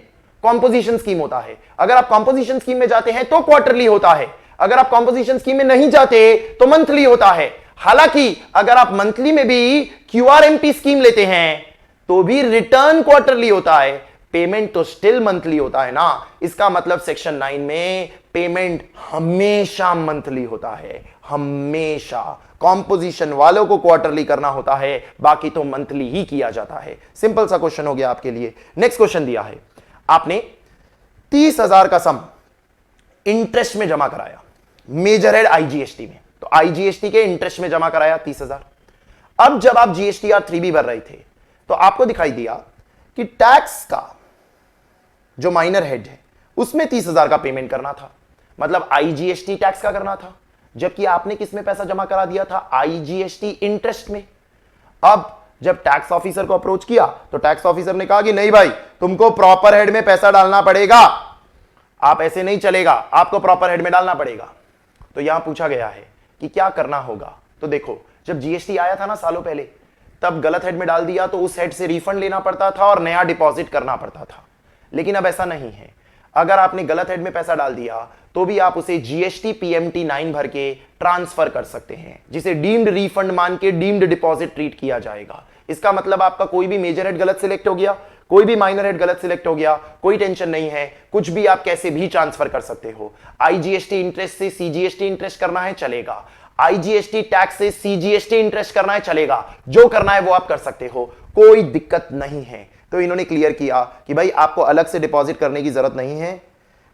कॉम्पोजिशन स्कीम होता है। अगर आप कॉम्पोजिशन स्कीम में जाते हैं तो क्वार्टरली होता है, अगर आप कॉम्पोजिशन स्कीम में नहीं जाते तो मंथली होता है। हालांकि अगर आप मंथली में भी क्यूआरएमपी स्कीम लेते हैं तो भी रिटर्न क्वार्टरली होता है, पेमेंट तो स्टिल मंथली होता है ना। इसका मतलब सेक्शन 9 में पेमेंट हमेशा मंथली होता है, हमेशा। कॉम्पोजिशन वालों को क्वार्टरली करना होता है, बाकी तो मंथली ही किया जाता है। सिंपल सा क्वेश्चन हो गया आपके लिए। नेक्स्ट क्वेश्चन दिया है, आपने 30,000 का सम इंटरेस्ट में जमा कराया, मेजर हेड आईजीएसटी में, तो आईजीएसटी के इंटरेस्ट में जमा कराया 30,000। अब जब आप जीएसटीआर 3B भर रहे थे तो आपको दिखाई दिया कि टैक्स का जो माइनर हेड है उसमें 30,000 का पेमेंट करना था, मतलब आईजीएसटी टैक्स का करना था, जबकि आपने किस में पैसा जमा करा दिया था? आईजीएसटी इंटरेस्ट में। अब जब टैक्स ऑफिसर को अप्रोच किया तो टैक्स ऑफिसर ने कहा कि नहीं भाई, तुमको प्रॉपर हेड में पैसा डालना पड़ेगा, आप ऐसे नहीं चलेगा, आपको प्रॉपर हेड में डालना पड़ेगा। तो यहां पूछा गया है कि क्या करना होगा। तो देखो, जब जीएसटी आया था ना सालों पहले, तब गलत हेड में डाल दिया तो उस हेड से रिफंड लेना पड़ता था और नया डिपॉजिट करना पड़ता था। लेकिन अब ऐसा नहीं है, अगर आपने गलत हेड में पैसा डाल दिया तो भी आप उसे जीएसटी पीएमटी 9 भर के ट्रांसफर कर सकते हैं, जिसे डीम्ड रिफंड मान के डीम्ड डिपॉजिट ट्रीट किया जाएगा। इसका मतलब आपका कोई भी मेजर हेड गलत सिलेक्ट हो गया, कोई भी माइनर हेड गलत सिलेक्ट हो गया, कोई टेंशन नहीं है, कुछ भी आप कैसे भी ट्रांसफर कर सकते हो। आईजीएसटी इंटरेस्ट से सीजीएसटी इंटरेस्ट करना है चलेगा, आईजीएसटी टैक्स से सीजीएसटी इंटरेस्ट करना है चलेगा, जो करना है वो आप कर सकते हो, कोई दिक्कत नहीं है। तो इन्होंने क्लियर किया कि भाई आपको अलग से डिपॉजिट करने की जरूरत नहीं है,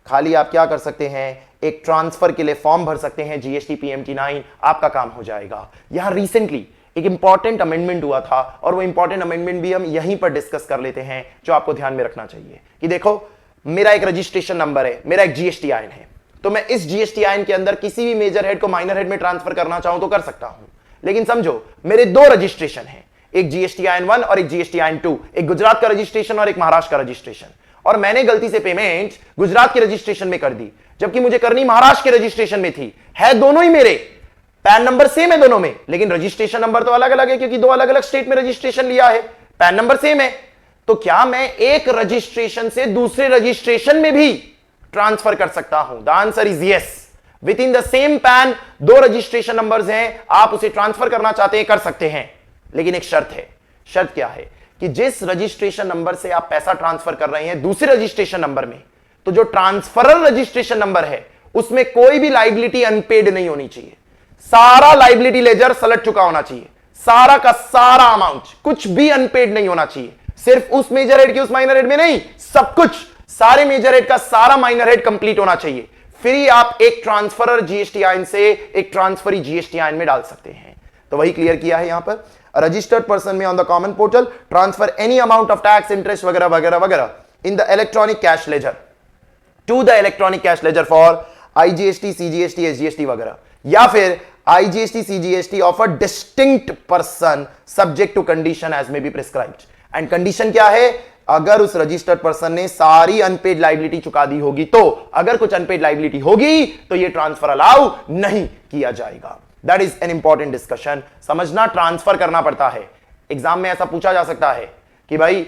खाली आप क्या कर सकते हैं, एक ट्रांसफर के लिए फॉर्म भर सकते हैं जीएसटी पीएमटी 9, आपका काम हो जाएगा। यहां रिसेंटली एक इंपॉर्टेंट अमेंडमेंट हुआ था और वो इंपॉर्टेंट अमेंडमेंट भी हम यहीं पर डिस्कस कर लेते हैं, जो आपको ध्यान में रखना चाहिए कि देखो, मेरा एक रजिस्ट्रेशन नंबर है, मेरा एक जीएसटी आईएन है, तो मैं इस जीएसटी आईएन के अंदर किसी भी मेजर हेड को माइनर हेड में ट्रांसफर करना चाहूं तो कर सकता हूं। लेकिन समझो, मेरे दो रजिस्ट्रेशन हैं, एक जीएसटी आईएन 1 और एक जीएसटी आईएन 2, एक गुजरात का रजिस्ट्रेशन और एक महाराष्ट्र का रजिस्ट्रेशन, और मैंने गलती से पेमेंट गुजरात के रजिस्ट्रेशन में कर दी, जबकि मुझे करनी महाराष्ट्र के रजिस्ट्रेशन में थी। है दोनों ही मेरे, पैन नंबर सेम है दोनों में, लेकिन रजिस्ट्रेशन नंबर तो अलग अलग है, क्योंकि दो अलग अलग स्टेट में रजिस्ट्रेशन लिया है, पैन नंबर सेम है। तो क्या मैं एक रजिस्ट्रेशन से दूसरे रजिस्ट्रेशन में भी ट्रांसफर कर सकता हूं? The answer is yes. With in the same pan दो रजिस्ट्रेशन नंबर्स हैं, आप उसे ट्रांसफर करना चाहते हैं, कर सकते हैं, लेकिन एक शर्त है। शर्त क्या है कि जिस रजिस्ट्रेशन नंबर से आप पैसा ट्रांसफर कर रहे हैं दूसरे रजिस्ट्रेशन नंबर में, तो जो ट्रांसफरर रजिस्ट्रेशन नंबर है उसमें कोई भी लायबिलिटी अनपेड नहीं होनी चाहिए, सारा लायबिलिटी लेजर सलट चुका होना चाहिए, सारा का सारा अमाउंट, कुछ भी अनपेड नहीं होना चाहिए। सिर्फ उस मेजर हेड की उस माइनर हेड में नहीं, सब कुछ, सारे मेजर हेड का सारा माइनर हेड कंप्लीट होना चाहिए, फिर ही आप एक ट्रांसफरर जीएसटी आईएन से एक ट्रांसफरी जीएसटी आईएन में डाल सकते हैं। तो वही क्लियर किया है यहां पर। रजिस्टर्ड पर्सन में on the common portal transfer any amount of tax, interest वगैरह वगैरह वगैरह in the electronic cash ledger to the electronic cash ledger for IGST, CGST, SGST वगैरह, या फिर IGST, CGST of a distinct person subject to condition as may be prescribed. And condition क्या है? अगर उस रजिस्टर्ड पर्सन ने सारी unpaid liability चुका दी होगी, तो अगर कुछ अनपेड लायबिलिटी होगी तो ये ट्रांसफर अलाउ नहीं किया जाएगा। That is an important discussion. समझना, ट्रांसफर करना पड़ता है। एग्जाम में ऐसा पूछा जा सकता है कि भाई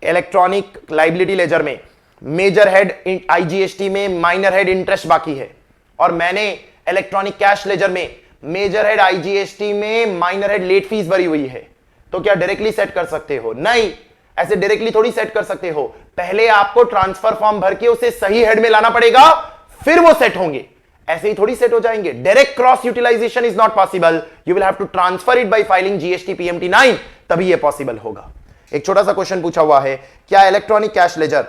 इलेक्ट्रॉनिक लायबिलिटी लेजर में मेजर हेड आईजीएसटी में माइनर हेड इंटरेस्ट बाकी है, और मैंने इलेक्ट्रॉनिक कैश लेजर में मेजर हेड आईजीएसटी में माइनर हेड लेट फीस भरी हुई है, तो क्या डायरेक्टली सेट कर सकते हो? नहीं, ऐसे डायरेक्टली थोड़ी सेट कर सकते हो। पहले आपको ट्रांसफर फॉर्म भर के उसे सही हेड में लाना पड़ेगा, फिर वो सेट होंगे। ऐसे ही थोड़ी सेट हो जाएंगे। Direct cross utilisation is not possible, you will have to transfer it by filing GST PMT 9, तभी ये पॉसिबल होगा। एक छोटा सा क्वेश्चन पूछा हुआ है, क्या electronic cash ledger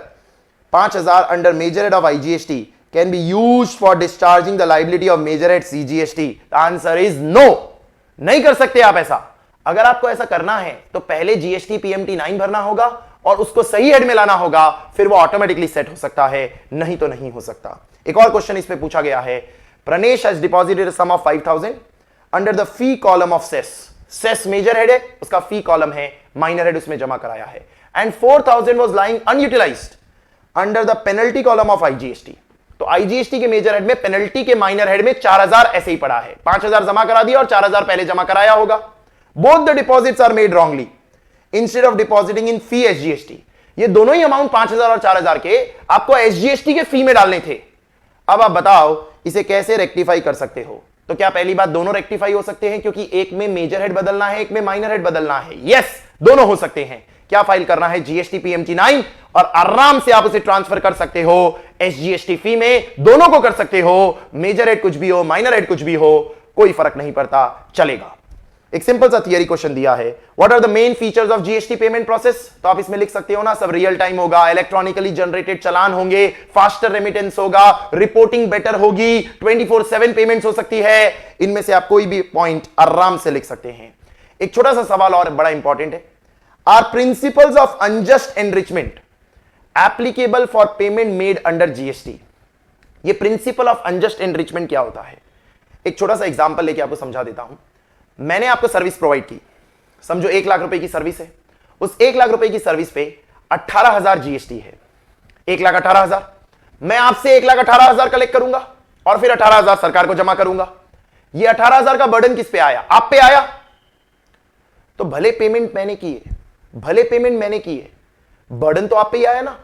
5000 under major head of IGST can be used for discharging the liability of major head CGST? The answer is no, नहीं कर सकते आप ऐसा। अगर आपको ऐसा करना है तो पहले जीएसटी पीएमटी 9 भरना होगा और उसको सही हेड में लाना होगा, फिर वो ऑटोमेटिकली सेट हो सकता है, नहीं तो नहीं हो सकता। एक और क्वेश्चन इस पे पूछा गया है, Pranesh has deposited a sum of 5000 under the fee column of cess. Cess major head है, उसका फी कॉलम है, माइनर हेड उसमें जमा कराया है, and 4000 was lying unutilised under the penalty column of IGST. तो आईजीएसटी के मेजर हेड में पेनल्टी के माइनर हेड में 4000 ऐसे ही पड़ा है, 5000 जमा करा दिया और 4000 पहले जमा कराया होगा। Both the deposits are made wrongly. Instead of depositing in fee SGST, ये दोनों ही अमाउंट 5000 और 4000 के आपको SGST के फी में डालने थे। अब आप बताओ इसे कैसे रेक्टिफाई कर सकते हो? तो क्या पहली बात, दोनों रेक्टिफाई हो सकते हैं क्योंकि एक में मेजर हेड बदलना है, एक में माइनर हेड बदलना है? यस, दोनों हो सकते हैं। क्या फाइल करना है? जीएसटी पीएमटी 9, और आराम से आप उसे ट्रांसफर कर सकते हो एसजीएसटी फी में, दोनों को कर सकते हो। मेजर हेड कुछ भी हो, माइनर हेड कुछ भी हो, कोई फर्क नहीं पड़ता, चलेगा। एक सिंपल सा थियरी क्वेश्चन दिया है, what are the main features of GST payment process, तो आप इसमें लिख सकते हो ना, सब रियल टाइम होगा, इलेक्ट्रॉनिकली जनरेटेड चालान होंगे, फास्टर रेमिटेंस होगा, रिपोर्टिंग बेटर होगी, 24/7 पेमेंट्स हो सकती है। इनमें से आप कोई भी पॉइंट आराम से लिख सकते हैं। एक छोटा सा सवाल और बड़ा इंपॉर्टेंट है, are principles of unjust enrichment applicable for payment made under GST. ये प्रिंसिपल ऑफ अनजस्ट एनरिचमेंट क्या होता है, एक छोटा सा एग्जांपल लेके आपको समझा देता हूं। मैंने आपको सर्विस प्रोवाइड की, समझो 1 लाख रुपए की सर्विस है, उस 1 लाख रुपए की सर्विस पे 18,000 जीएसटी है, 1,18,000। मैं आपसे 1,18,000 कलेक्ट करूंगा और फिर 18,000 सरकार को जमा करूंगा। ये 18,000 का बर्डन किस पे आया, आप पे आया। तो भले पेमेंट मैंने की है, भले पेमेंट मैंने की है, बर्डन तो आप पे ही आया ना।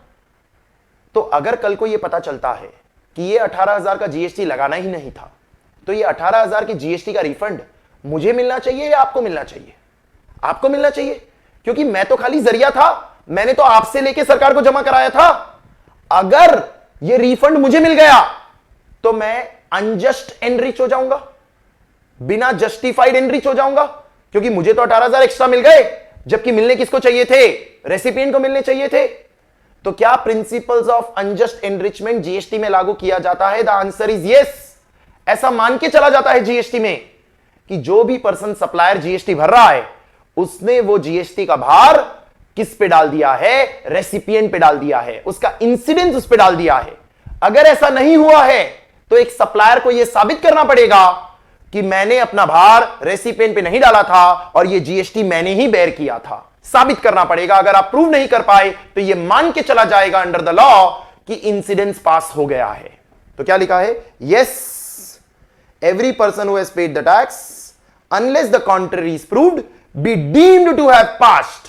तो अगर कल को ये पता चलता है कि ये 18,000 का जीएसटी लगाना ही नहीं था, तो ये 18,000 की जीएसटी का रिफंड मुझे मिलना चाहिए या आपको मिलना चाहिए? आपको मिलना चाहिए, क्योंकि मैं तो खाली जरिया था, मैंने तो आपसे लेके सरकार को जमा कराया था। अगर ये रिफंड मुझे मिल गया तो मैं अनजस्ट एनरिच हो जाऊंगा, बिना जस्टिफाइड एनरिच हो जाऊंगा, क्योंकि मुझे तो 18,000 एक्स्ट्रा मिल गए, जबकि मिलने किसको चाहिए थे, रेसिपिएंट को मिलने चाहिए थे। तो क्या principles of unjust enrichment GST में लागू किया जाता है? The answer is yes. ऐसा मान के चला जाता है जीएसटी में कि जो भी पर्सन सप्लायर जीएसटी भर रहा है, उसने वो जीएसटी का भार किस पे डाल दिया है, रेसिपिएंट पे डाल दिया है, उसका इंसिडेंस उस पे डाल दिया है। अगर ऐसा नहीं हुआ है तो एक सप्लायर को यह साबित करना पड़ेगा कि मैंने अपना भार रेसिपिएंट पे नहीं डाला था और यह जीएसटी मैंने ही बेयर किया था। साबित करना पड़ेगा। अगर आप प्रूव नहीं कर पाए तो यह मान के चला जाएगा अंडर द लॉ कि इंसिडेंस पास हो गया है। तो क्या लिखा है, yes, every person who has paid the tax unless the contrary is proved be deemed to have passed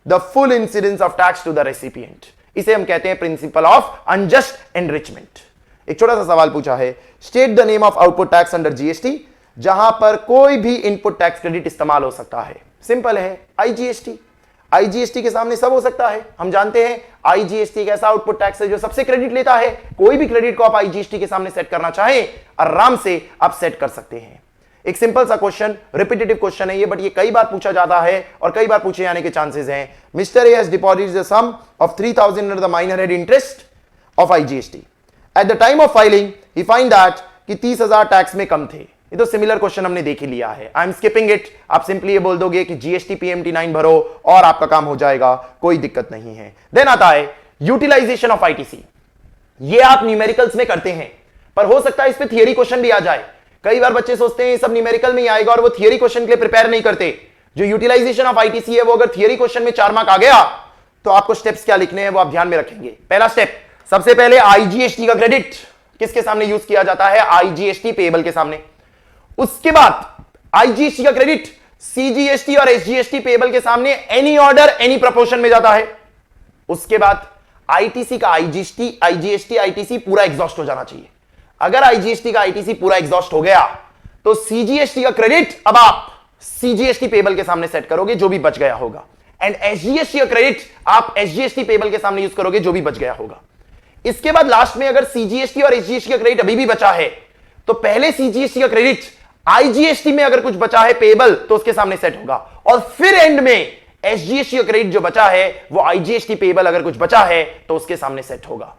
the full incidence of tax to the recipient। इसे हम कहते हैं प्रिंसिपल ऑफ अनजस्ट एनरिचमेंट। एक छोटा सा सवाल पूछा है, state the name of output tax under GST जहां पर कोई भी इनपुट टैक्स क्रेडिट इस्तेमाल हो सकता है। सिंपल है, आईजीएसटी। आईजीएसटी के सामने सब हो सकता है। हम जानते हैं आईजीएसटी एक ऐसा आउटपुट टैक्स है जो सबसे क्रेडिट लेता है। कोई भी क्रेडिट को आप आईजीएसटी के सामने सेट करना चाहें, आराम से आप सेट कर सकते हैं। एक सिंपल सा क्वेश्चन, रिपीटेटिव क्वेश्चन है ये, बट ये कई बार पूछा जाता है और कई बार पूछे जाने के चांसेस हैं। Mister A has deposited the sum of 3,000 under the minor head interest of IGST. At the time of filing he find that कि 30,000 टैक्स में कम थे। ये तो सिमिलर क्वेश्चन हमने देख ही लिया है। I am skipping it. आप सिंपली ये बोल दोगे कि जीएसटी पीएमटी 9 भरो और आपका काम हो जाएगा, कोई दिक्कत नहीं है। देन आता है यूटिलाइजेशन ऑफ आईटीसी। ये आप न्यूमेरिकल्स में करते हैं, पर हो सकता है इस पे थियरी क्वेश्चन भी आ जाए। कई बार बच्चे सोचते हैं ये सब न्यूमेरिकल में ही आएगा और वो थियरी क्वेश्चन के लिए प्रिपेयर नहीं करते। जो यूटिलाइजेशन ऑफ आईटीसी है वो अगर थियरी क्वेश्चन में 4 मार्क आ गया तो आपको स्टेप्स क्या लिखने हैं वो आप ध्यान में रखेंगे। पहला स्टेप, सबसे पहले आईजीएसटी का क्रेडिट किसके सामने यूज किया जाता है, आईजीएसटी पेएबल के सामने। उसके बाद आईजीएसटी का क्रेडिट सीजीएसटी और एसजीएसटी पेएबल के सामने एनी ऑर्डर एनी प्रोपोर्शन में जाता है। उसके बाद आईटीसी का आईजीएसटी आईटीसी पूरा एग्जॉस्ट हो जाना चाहिए। अगर आईजीएसटी का आईटीसी पूरा एग्जॉस्ट हो गया तो सीजीएसटी का क्रेडिट अब आप सीजीएसटी पेएबल के सामने सेट करोगे जो भी बच गया होगा, एंड एसजीएसटी का क्रेडिट आप एसजीएसटी पेएबल के सामने यूज करोगे जो भी बच गया होगा। इसके बाद लास्ट में अगर सीजीएसटी और एसजीएसटी का क्रेडिट अभी भी बचा है तो पहले सीजीएसटी का क्रेडिट आईजीएसटी में अगर कुछ बचा है पेएबल तो उसके सामने सेट होगा, और फिर एंड में एसजीएसटी का क्रेडिट जो बचा है वो आईजीएसटी पेएबल अगर कुछ बचा है तो उसके सामने सेट होगा।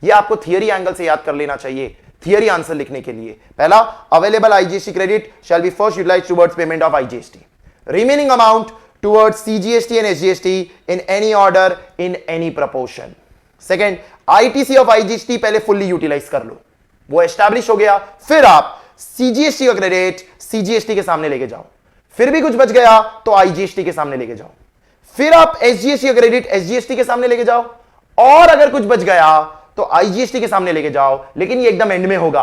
यह आपको थियरी एंगल से याद कर लेना चाहिए थियरी आंसर लिखने के लिए। पहला, available IGST credit shall be first utilized towards payment of IGST, remaining amount towards CGST and SGST in any order in any proportion. Second, ITC of IGST पहले फुल्ली यूटिलाइज कर लो, वो establish हो गया, फिर आप सीजीएसटी का credit CGST के सामने लेके जाओ, फिर भी कुछ बच गया तो आईजीएसटी के सामने लेके जाओ, फिर आप एसजीएसटी का क्रेडिट एसजीएसटी के सामने लेके जाओ, और अगर कुछ बच गया तो आईजीएसटी के सामने लेके जाओ। लेकिन ये एकदम एंड में होगा।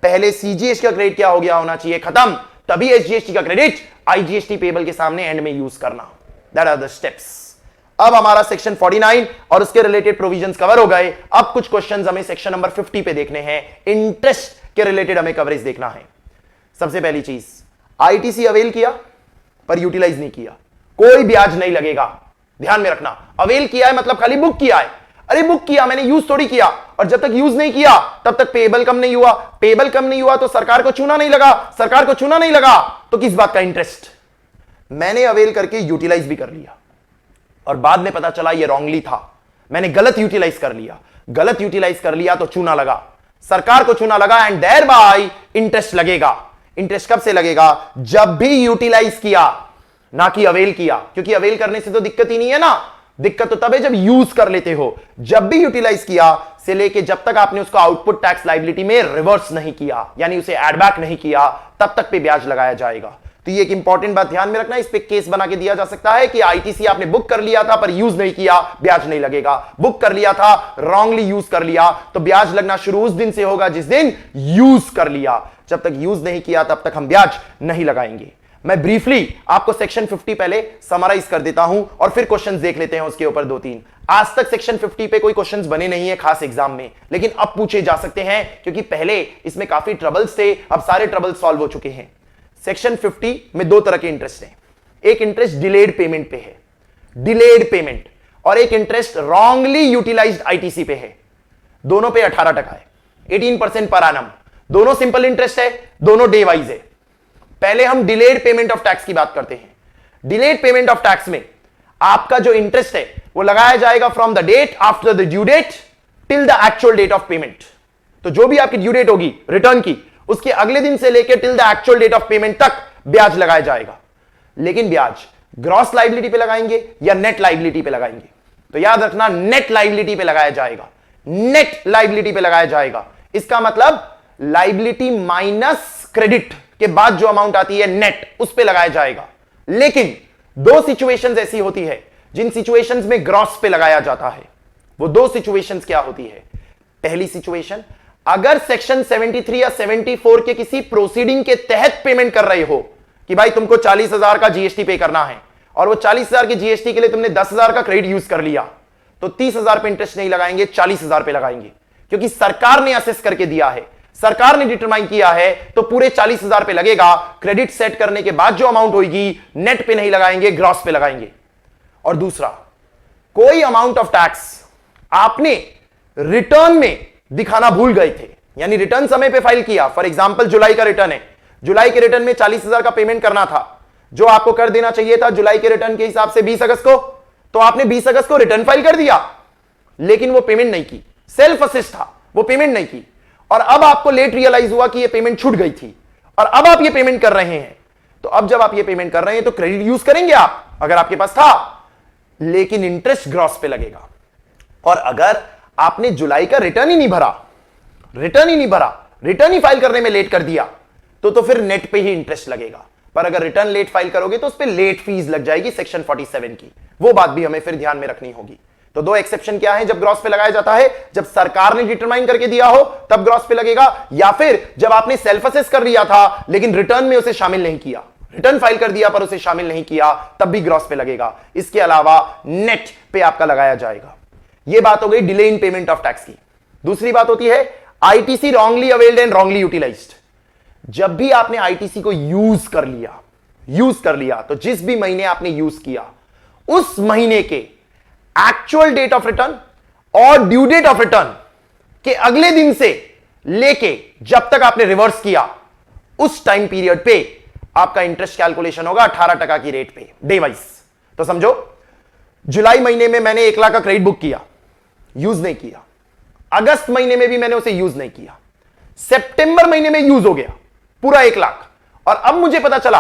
पहले सीजीएसटी का क्रेडिट क्या हो गया होना चाहिए, खत्म, तभी एसजीएसटी का क्रेडिट आईजीएसटी पेएबल के सामने एंड में यूज करना। That are the steps. अब हमारा सेक्शन 49 और उसके रिलेटेड प्रोविजंस कवर हो गए। अब कुछ क्वेश्चंस हमें सेक्शन नंबर 50 पे देखने हैं, इंटरेस्ट के रिलेटेड हमें कवरेज देखना है। सबसे पहली चीज, आईटीसी अवेल किया पर यूटिलाइज नहीं किया, कोई ब्याज नहीं लगेगा। ध्यान में रखना, अवेल किया है मतलब खाली बुक किया है। अरे बुक किया, मैंने यूज थोड़ी किया, और जब तक यूज नहीं किया तब तक पेएबल कम नहीं हुआ, पेएबल कम नहीं हुआ तो सरकार को चूना नहीं लगा, सरकार को चूना नहीं लगा तो किस बात का इंटरेस्ट, मैंने अवेल करके यूटिलाइज भी कर लिया और बाद में पता चला ये रॉन्गली था, मैंने गलत यूटिलाइज कर लिया। गलत यूटिलाइज कर लिया तो चूना लगा, सरकार को चूना लगा एंड देयर बाय इंटरेस्ट लगेगा। इंटरेस्ट कब से लगेगा? जब भी यूटिलाइज किया, ना कि अवेल किया, क्योंकि अवेल करने से तो दिक्कत ही नहीं है ना। दिक्कत तो तब है जब यूज कर लेते हो। जब भी यूटिलाइज किया से लेके जब तक आपने उसको आउटपुट टैक्स लायबिलिटी में रिवर्स नहीं किया, यानी उसे एड बैक नहीं किया, तब तक पे ब्याज लगाया जाएगा। तो ये एक इंपॉर्टेंट बात ध्यान में रखना। इस पे केस बना के दिया जा सकता है कि आईटीसी आपने बुक कर लिया था पर यूज नहीं किया, ब्याज नहीं लगेगा। बुक कर लिया था, रॉन्गली यूज कर लिया, तो ब्याज लगना शुरू उस दिन से होगा जिस दिन यूज कर लिया। जब तक यूज नहीं किया तब तक हम ब्याज नहीं लगाएंगे। मैं ब्रीफली आपको सेक्शन 50 पहले समराइज कर देता हूं और फिर क्वेश्चंस देख लेते हैं उसके ऊपर 2-3। आज तक सेक्शन 50 पे कोई क्वेश्चंस बने नहीं है खास एग्जाम में, लेकिन अब पूछे जा सकते हैं क्योंकि पहले इसमें काफी ट्रबल्स थे, अब सारे ट्रबल सॉल्व हो चुके हैं। सेक्शन 50 में दो तरह के इंटरेस्ट हैं। एक इंटरेस्ट डिलेड पेमेंट पे है, डिलेड पेमेंट, और एक इंटरेस्ट रॉन्गली यूटिलाइज्ड आईटीसी पे है। दोनों पे 18% है, 18% पर एनम। दोनों सिंपल इंटरेस्ट है, दोनों डे वाइज है। पहले हम डिलेड पेमेंट ऑफ टैक्स की बात करते हैं। डिलेड पेमेंट ऑफ टैक्स में आपका जो इंटरेस्ट है वो लगाया जाएगा from the date after the due date till the actual date of payment. तो जो भी आपकी ड्यू डेट होगी रिटर्न की, उसके अगले दिन से लेकर till the actual date of payment तक ब्याज लगाया जाएगा। लेकिन ब्याज ग्रॉस लायबिलिटी पे लगाएंगे या नेट लायबिलिटी पे लगाएंगे? तो याद रखना, नेट लायबिलिटी पे लगाया जाएगा। नेट लायबिलिटी पे लगाया जाएगा, इसका मतलब लायबिलिटी माइनस क्रेडिट के बाद जो अमाउंट आती है नेट, उस पे लगाया जाएगा। लेकिन दो सिचुएशंस ऐसी होती है जिन सिचुएशंस में ग्रॉस पे लगाया जाता है। वो दो सिचुएशंस क्या होती है? पहली सिचुएशन, अगर सेक्शन 73 या 74 के किसी प्रोसीडिंग के तहत पेमेंट कर रहे हो कि भाई तुमको 40,000 का जीएसटी पे करना है और वो 40,000 के जीएसटी के लिए तुमने 10,000 का क्रेडिट यूज कर लिया, तो 30,000 पे इंटरेस्ट नहीं लगाएंगे, 40,000 पे लगाएंगे, क्योंकि सरकार ने असेस करके दिया है, सरकार ने डिटरमाइन किया है, तो पूरे 40,000 पे लगेगा। क्रेडिट सेट करने के बाद जो अमाउंट होगी नेट पे नहीं लगाएंगे, ग्रॉस पे लगाएंगे। और दूसरा, कोई अमाउंट ऑफ टैक्स आपने रिटर्न में दिखाना भूल गए थे, यानी रिटर्न समय पे फाइल किया। फॉर एग्जांपल जुलाई का रिटर्न है, जुलाई के रिटर्न में 40,000 का पेमेंट करना था, जो आपको कर देना चाहिए था जुलाई के रिटर्न के हिसाब से 20 अगस्त को, तो आपने 20 अगस्त को रिटर्न फाइल कर दिया, लेकिन वो पेमेंट नहीं की, सेल्फ असिस्ट था, वो पेमेंट नहीं की, और अब आपको लेट रियलाइज हुआ कि ये पेमेंट छूट गई थी और अब आप ये पेमेंट कर रहे हैं। तो अब जब आप ये पेमेंट कर रहे हैं तो क्रेडिट यूज करेंगे आप, अगर आपके पास था, लेकिन इंटरेस्ट ग्रॉस पे लगेगा। और अगर आपने जुलाई का रिटर्न ही नहीं भरा, रिटर्न ही फाइल करने में लेट कर दिया, तो फिर नेट पे ही इंटरेस्ट लगेगा। पर अगर रिटर्न लेट फाइल करोगे तो उस पे लेट फीस लग जाएगी सेक्शन 47 की। वो बात भी हमें फिर ध्यान में रखनी होगी। तो दो एक्सेप्शन क्या है जब ग्रॉस पे लगाया जाता है? जब सरकार ने डिटरमाइन करके दिया हो तब ग्रॉस पे लगेगा, या फिर जब आपने सेल्फ असेस कर लिया था लेकिन रिटर्न में उसे शामिल नहीं किया, रिटर्न फाइल कर दिया पर उसे शामिल नहीं किया, तब भी ग्रॉस पे लगेगा। इसके अलावा नेट पे आपका लगाया जाएगा। यह बात हो गई delay in payment of tax की। दूसरी बात होती है ITC wrongly availed and wrongly utilized. जब भी आपने आईटीसी को यूज कर लिया, तो जिस भी महीने आपने यूज किया उस महीने के एक्चुअल डेट ऑफ रिटर्न और ड्यू डेट ऑफ रिटर्न के अगले दिन से लेके जब तक आपने रिवर्स किया, उस टाइम पीरियड पे आपका इंटरेस्ट कैलकुलेशन होगा 18% की रेट पे, डे वाइज। तो समझो जुलाई महीने में मैंने 1 लाख का क्रेडिट बुक किया, यूज नहीं किया। अगस्त महीने में भी मैंने उसे यूज नहीं किया। सितंबर महीने में यूज हो गया पूरा 1 लाख, और अब मुझे पता चला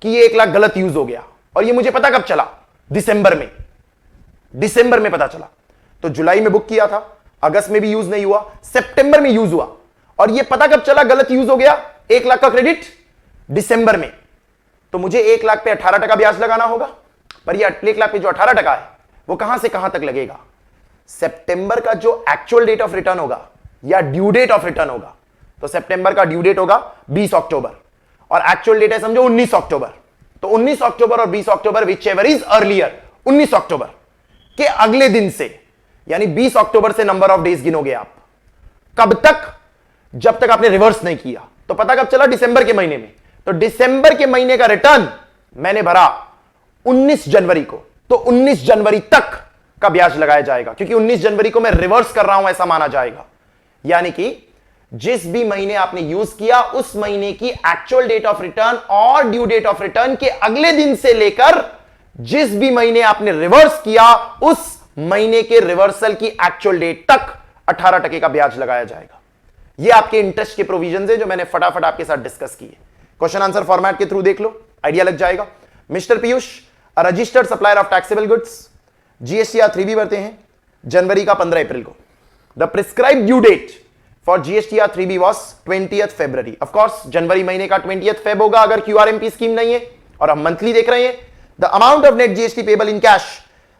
कि ये 1 लाख गलत यूज हो गया। और ये मुझे पता कब चला? दिसंबर में पता चला। तो जुलाई में बुक किया था, अगस्त में भी यूज नहीं हुआ, सितंबर में यूज हुआ, और ये पता कब चला गलत यूज हो गया 1 लाख का क्रेडिट? दिसंबर में। तो मुझे 1 लाख पे 18% ब्याज लगाना होगा। पर ये 1 लाख पे जो 18% है वो कहां से कहां तक लगेगा? सितंबर का जो एक्चुअल डेट ऑफ रिटर्न होगा या ड्यू डेट ऑफ रिटर्न होगा, तो सितंबर का ड्यू डेट होगा 20 अक्टूबर और एक्चुअल डेट है समझो 19 अक्टूबर। तो 19 अक्टूबर और 20 अक्टूबर विच एवर इज अर्लियर, 19 अक्टूबर के अगले दिन से, यानी 20 अक्टूबर से नंबर ऑफ डेज गिनोगे आप। कब तक? जब तक आपने रिवर्स नहीं किया। तो पता कब चला? दिसंबर के महीने में। तो दिसंबर के महीने का रिटर्न मैंने भरा 19 जनवरी को, तो 19 जनवरी तक का ब्याज लगाया जाएगा, क्योंकि 19 जनवरी को मैं रिवर्स कर रहा हूं ऐसा माना जाएगा। यानी कि जिस भी महीने आपने यूज किया उस महीने की एक्चुअल डेट ऑफ रिटर्न और ड्यू डेट ऑफ रिटर्न के अगले दिन से लेकर जिस भी महीने आपने रिवर्स किया उस महीने के रिवर्सल की एक्चुअल डेट तक 18% का ब्याज लगाया जाएगा। ये आपके इंटरेस्ट के प्रोविजन है जो मैंने फटाफट आपके साथ डिस्कस किए। क्वेश्चन आंसर फॉर्मेट के थ्रू देख लो, आइडिया लग जाएगा। Mister Piyush, a registered supplier of taxable goods, GST 3B भरते हैं जनवरी का 15 अप्रैल को। The prescribe due date for GST 3B was 20th February। Of course जनवरी महीने का 20th Feb होगा अगर QRMP स्कीम नहीं है और हम मंथली देख रहे हैं। The amount of net GST payable in cash,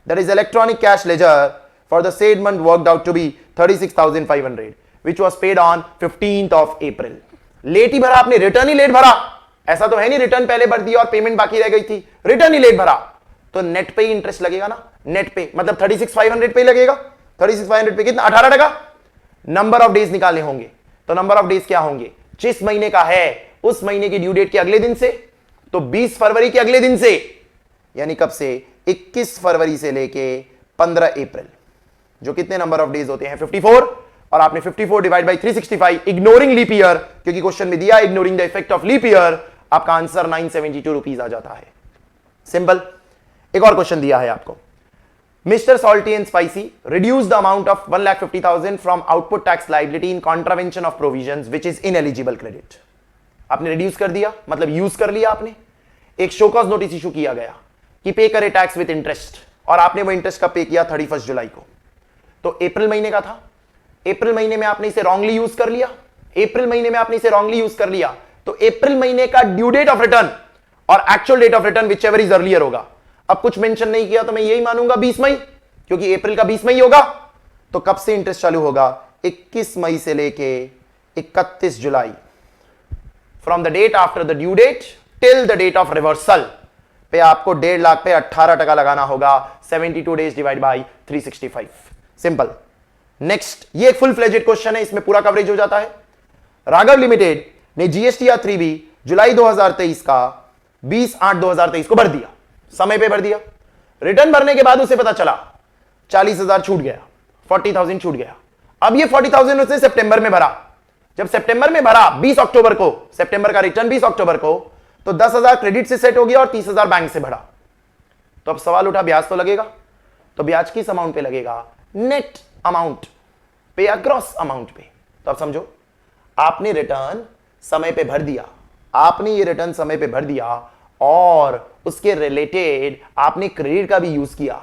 that is electronic cash ledger for the said month worked out to be 36,500 which was paid on 15th of April। Late ही भरा आपने, रिटर्न ही late भरा, ऐसा तो है नहीं return पहले भर दिया और पेमेंट बाकी रह गई थी, रिटर्न ही लेट भरा तो नेट पे ही इंटरेस्ट लगेगा ना, नेट पे मतलब 36,500 पे लगेगा। 36,500 पे कितना, 18%। नंबर ऑफ डेज निकालने होंगे तो नंबर ऑफ डेज क्या होंगे, जिस महीने का है उस महीने की ड्यू डेट के अगले दिन से, तो 20 फरवरी के अगले दिन से, यानी कब से, 21 फरवरी से लेके 15 अप्रैल, जो कितने नंबर ऑफ डेज होते हैं 54, और आपने 54 divide by 365 ignoring leap year, क्योंकि क्वेश्चन में दिया ignoring the effect of leap year, आपका आंसर 972 रुपीज आ जाता है। सिंपल। एक और क्वेश्चन दिया है आपको, mister salty and spicy reduce the amount of 1,50,000 from output tax liability in contravention of provisions which is ineligible credit. आपने रिड्यूस कर दिया मतलब यूज कर लिया आपने। एक शोकॉज नोटिस इशू किया गया कि पे करे टैक्स विद इंटरेस्ट, और आपने वो इंटरेस्ट का पे किया 31 जुलाई को, तो अप्रैल महीने का था। अप्रैल महीने में आपने इसे रॉन्गली यूज कर लिया, अप्रैल महीने में आपने इसे रॉन्गली यूज कर लिया, तो अप्रैल महीने का ड्यू डेट ऑफ रिटर्न और actual date of return whichever is earlier होगा। अब कुछ मेंशन नहीं किया तो मैं यही मानूंगा 20 मई, क्योंकि अप्रैल का 20 मई होगा। तो कब से इंटरेस्ट चालू होगा, 21 मई से लेके 31 जुलाई, from the date after the due date till the date of reversal पे आपको 1.5 लाख पे 18% लगाना होगा। 72 days divide by 365। Simple. Next, ये एक फुल फ्लेजेड क्वेश्चन है, इसमें पूरा कवरेज हो जाता है। राघव लिमिटेड ने जीएसटी 3B जुलाई 2023 का 20/8/2023 को भर दिया, समय पे भर दिया। रिटर्न भरने के बाद उसे पता चला 40,000 छूट गया, 40,000 छूट गया। अब ये 40,000 उसने सितंबर में भरा। जब सितंबर में भरा 20 अक्टूबर को, सितंबर का रिटर्न 20 अक्टूबर को, तो 10,000 क्रेडिट से सेट हो गया और 30,000 बैंक से भरा। तो अब सवाल उठा, ब्याज तो लगेगा, तो ब्याज किस अमाउंट पे लगेगा, नेट अमाउंट पे या ग्रॉस अमाउंट पे। तो अब समझो, आपने रिटर्न समय पे भर दिया, आपने ये रिटर्न समय पे भर दिया और उसके रिलेटेड आपने क्रेडिट का भी यूज किया,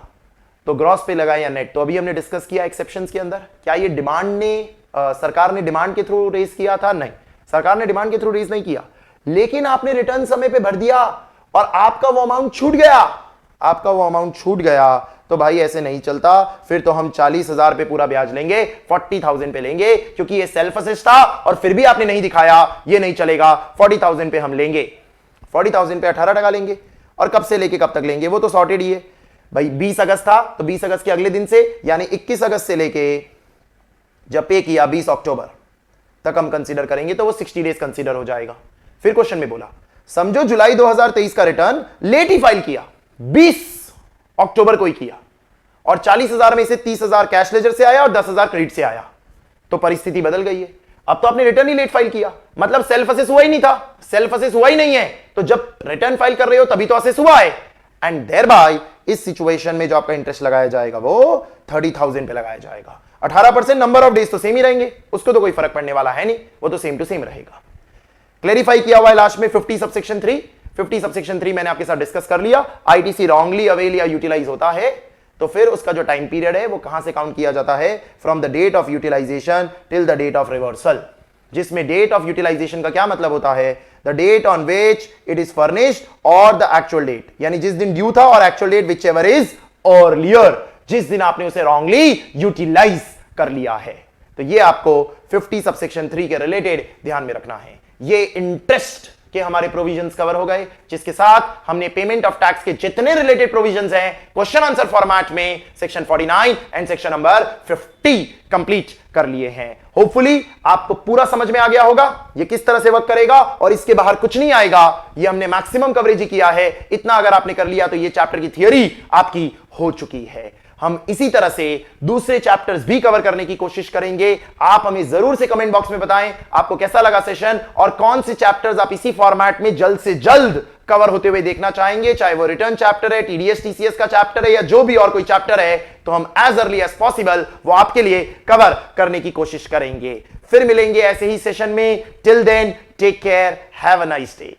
तो ग्रॉस पे लगा या नेट। तो अभी हमने डिस्कस किया एक्सेप्शंस के अंदर, क्या ये डिमांड ने सरकार ने डिमांड के थ्रू रेज किया था, नहीं, सरकार ने डिमांड के थ्रू रेज नहीं किया, लेकिन आपने रिटर्न समय पे भर दिया और आपका वो अमाउंट छूट गया, आपका वो अमाउंट छूट गया, तो भाई ऐसे नहीं चलता। फिर तो हम 40,000 पे पूरा ब्याज लेंगे, 40,000 पे लेंगे, क्योंकि ये सेल्फ असेस्ट था और फिर भी आपने नहीं दिखाया, ये नहीं चलेगा। 40,000 पे हम लेंगे, 40,000 पे 18% लेंगे। और कब से लेके कब तक लेंगे, वो तो सॉर्टेड ही है भाई। 20 अगस्त था तो 20 अगस्त के अगले दिन से, यानी 21 अगस्त से लेके जब पे किया 20 अक्टूबर तक हम कंसीडर करेंगे, तो वो 60 डेज कंसीडर हो जाएगा। फिर क्वेश्चन में बोला, समझो जुलाई 2023 का रिटर्न लेट ही फाइल किया, 20 अक्टूबर को ही किया, और 40,000 में से 30,000 कैश लेजर से आया और 10,000 क्रेडिट से आया, तो परिस्थिति बदल गई है। अब तो आपने रिटर्न ही लेट फाइल किया, मतलब सेल्फ असेस हुआ ही नहीं था, सेल्फ असेस हुआ ही नहीं है, तो जब रिटर्न फाइल कर रहे हो तभी तो असेस हुआ है। एंड देयर बाय इस सिचुएशन में जो आपका इंटरेस्ट लगाया जाएगा वो 30,000 पे लगाया जाएगा। 18% नंबर ऑफ डेज तो सेम ही रहेंगे, उसको तो कोई फर्क पड़ने वाला है नहीं, वो तो सेम टू सेम रहेगा। क्लेरिफाई किया हुआ है लास्ट में 50 सबसेक्शन 3। 50 सबसेक्शन 3 मैंने आपके साथ डिस्कस कर लिया। आईटीसी रॉन्गली अवेल या यूटिलाइज होता है तो फिर उसका जो टाइम पीरियड है वो कहां से काउंट किया जाता है, from the date of utilization till the date of reversal, जिसमें डेट ऑफ यूटिलाइजेशन का क्या मतलब होता है, the date on which it is furnished और द एक्चुअल डेट, यानी जिस दिन ड्यू था और actual date whichever is earlier, जिस दिन आपने उसे रॉन्गली यूटिलाइज कर लिया है। तो ये आपको 50 सबसेक्शन 3 के रिलेटेड ध्यान में रखना है। ये इंटरेस्ट के हमारे प्रोविजंस कवर हो गए, जिसके साथ हमने पेमेंट ऑफ टैक्स के जितने रिलेटेड प्रोविजंस हैं क्वेश्चन आंसर फॉर्मेट में section 49 and section number 50 complete कर लिए हैं। होपफुली आपको पूरा समझ में आ गया होगा ये किस तरह से वर्क करेगा और इसके बाहर कुछ नहीं आएगा। ये हमने मैक्सिमम कवरेज ही किया है, इतना अगर आपने कर लिया तो ये चैप्टर की थियरी आपकी हो चुकी है। हम इसी तरह से दूसरे चैप्टर्स भी कवर करने की कोशिश करेंगे। आप हमें जरूर से कमेंट बॉक्स में बताएं आपको कैसा लगा सेशन और कौन से चैप्टर्स आप इसी फॉर्मेट में जल्द से जल्द कवर होते हुए देखना चाहेंगे, चाहे वो रिटर्न चैप्टर है, टीडीएस टीसीएस का चैप्टर है या जो भी और कोई चैप्टर है, तो हम एज अर्ली एज पॉसिबल वो आपके लिए कवर करने की कोशिश करेंगे। फिर मिलेंगे ऐसे ही सेशन में। Till then take care, have a nice day.